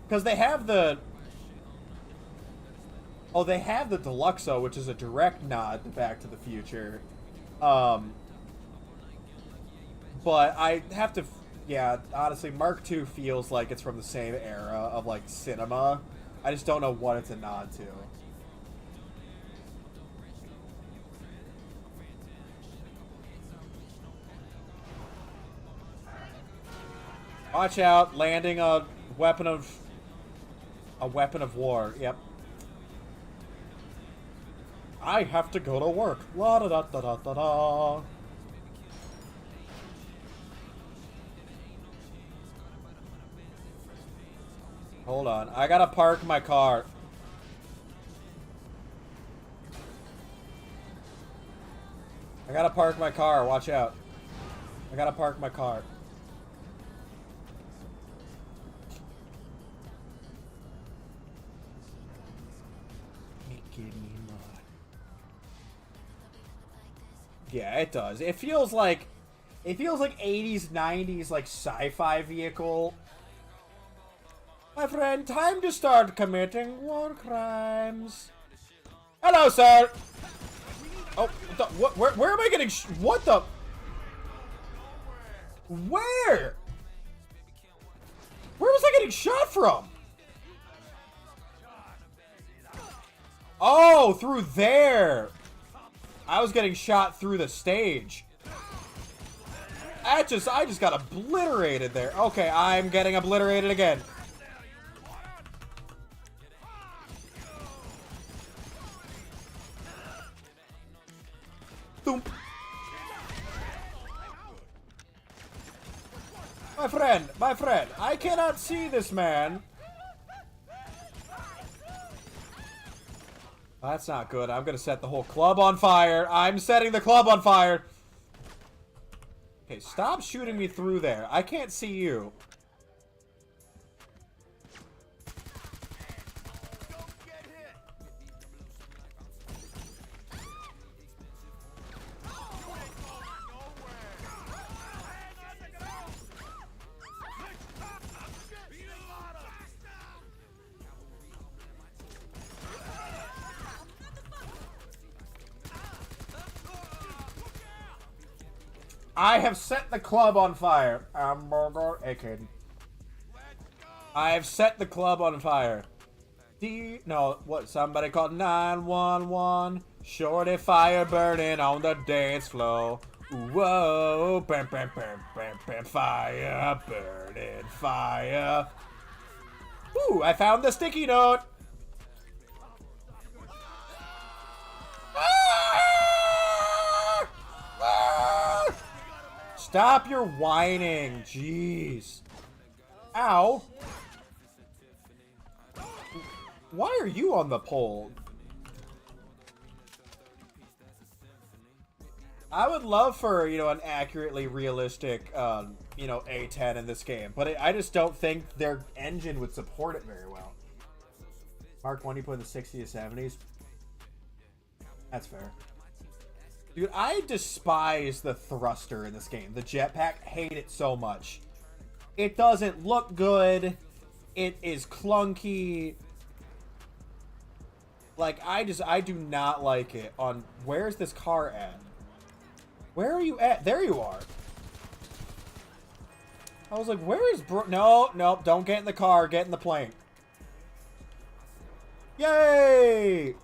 Because they have the... Oh, they have the Deluxo, which is a direct nod to Back to the Future. But I have to... Yeah, honestly, Mark II feels like it's from the same era of, like, cinema. I just don't know what it's a nod to. Watch out, landing a weapon of war. Yep. I have to go to work. La da da da da da da. Hold on. I gotta park my car. I gotta park my car. Watch out. I gotta park my car. Yeah, it does. It feels like 80s, 90s, like sci-fi vehicle. My friend, time to start committing war crimes. Hello, sir. Oh, what? Where am I getting? What the? Where? Where was I getting shot from? Oh, through there. I was getting shot through the stage. I just got obliterated there. Okay, I'm getting obliterated again. Boom. My friend, I cannot see this man. That's not good. I'm gonna set the whole club on fire. I'm setting the club on fire. Okay, stop shooting me through there. I can't see you. I have set the club on fire. Hamburger, kid. I have set the club on fire. No, what? Somebody called 911. Shorty fire burning on the dance floor. Whoa, bam, bam, bam, bam, bam, fire, burning fire. Ooh, I found the sticky note. Stop your whining, jeez. Ow. Why are you on the pole? I would love for, you know, an accurately realistic, you know, A10 in this game, but I just don't think their engine would support it very well. Mark 1, you put in the 60s to 70s. That's fair. Dude, I despise the thruster in this game. The jetpack, hate it so much. It doesn't look good. It is clunky. Like, I do not like it. On, where's this car at? Where are you at? There you are. I was like, where is No, don't get in the car. Get in the plane. Yay!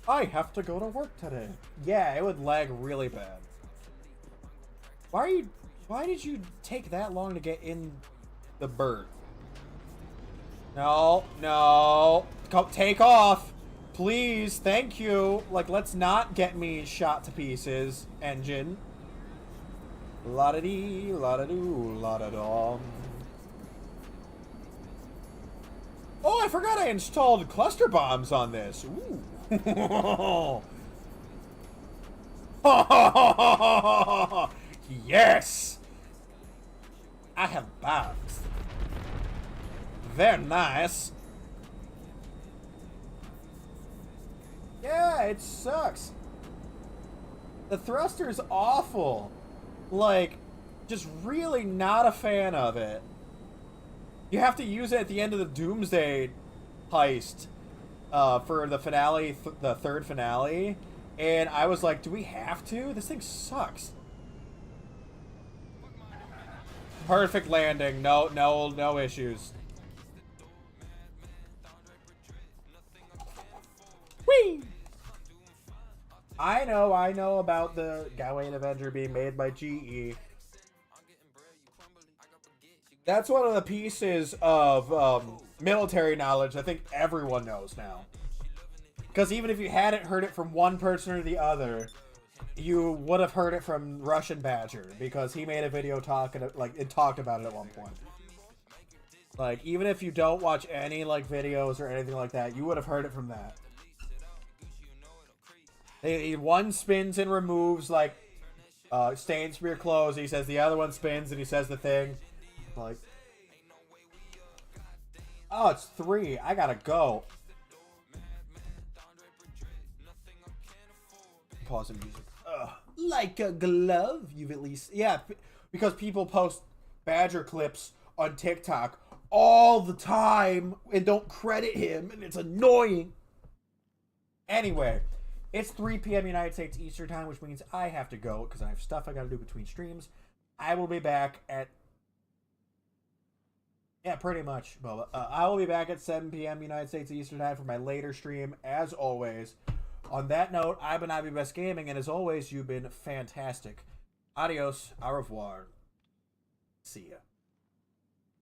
I have to go to work today. Yeah, it would lag really bad. Why did you take that long to get in the bird? No. Take off. Please, thank you. Like, let's not get me shot to pieces, engine. La-da-dee, la-da-doo, la-da-dum. Oh, I forgot I installed cluster bombs on this. Ooh. Yes! I have bombs. They're nice. Yeah, it sucks. The thruster's awful. Like, just really not a fan of it. You have to use it at the end of the Doomsday heist. For the finale, the third finale, and I was like, do we have to? This thing sucks. Perfect landing. No issues. Whee! I know about the Gawain Avenger being made by GE. That's one of the pieces of military knowledge I think everyone knows now. Because even if you hadn't heard it from one person or the other, you would have heard it from Russian Badger, because he made a video talking, like, it talked about it at one point. Like, even if you don't watch any, like, videos or anything like that, you would have heard it from that. One spins and removes, like, stains from your clothes. He says the other one spins and he says the thing. Like, oh, it's 3. I gotta go. Pause the music. Ugh. like a glove. You've at least, yeah, because people post Badger clips on TikTok all the time and don't credit him, and it's annoying. Anyway, it's 3 p.m. United States Eastern Time, which means I have to go because I have stuff I got to do between streams. I will be back at... Yeah, pretty much, Boba. I will be back at 7 p.m. United States Eastern Time for my later stream, as always. On that note, I've been Ivy Best Gaming, and as always, you've been fantastic. Adios, au revoir. See ya.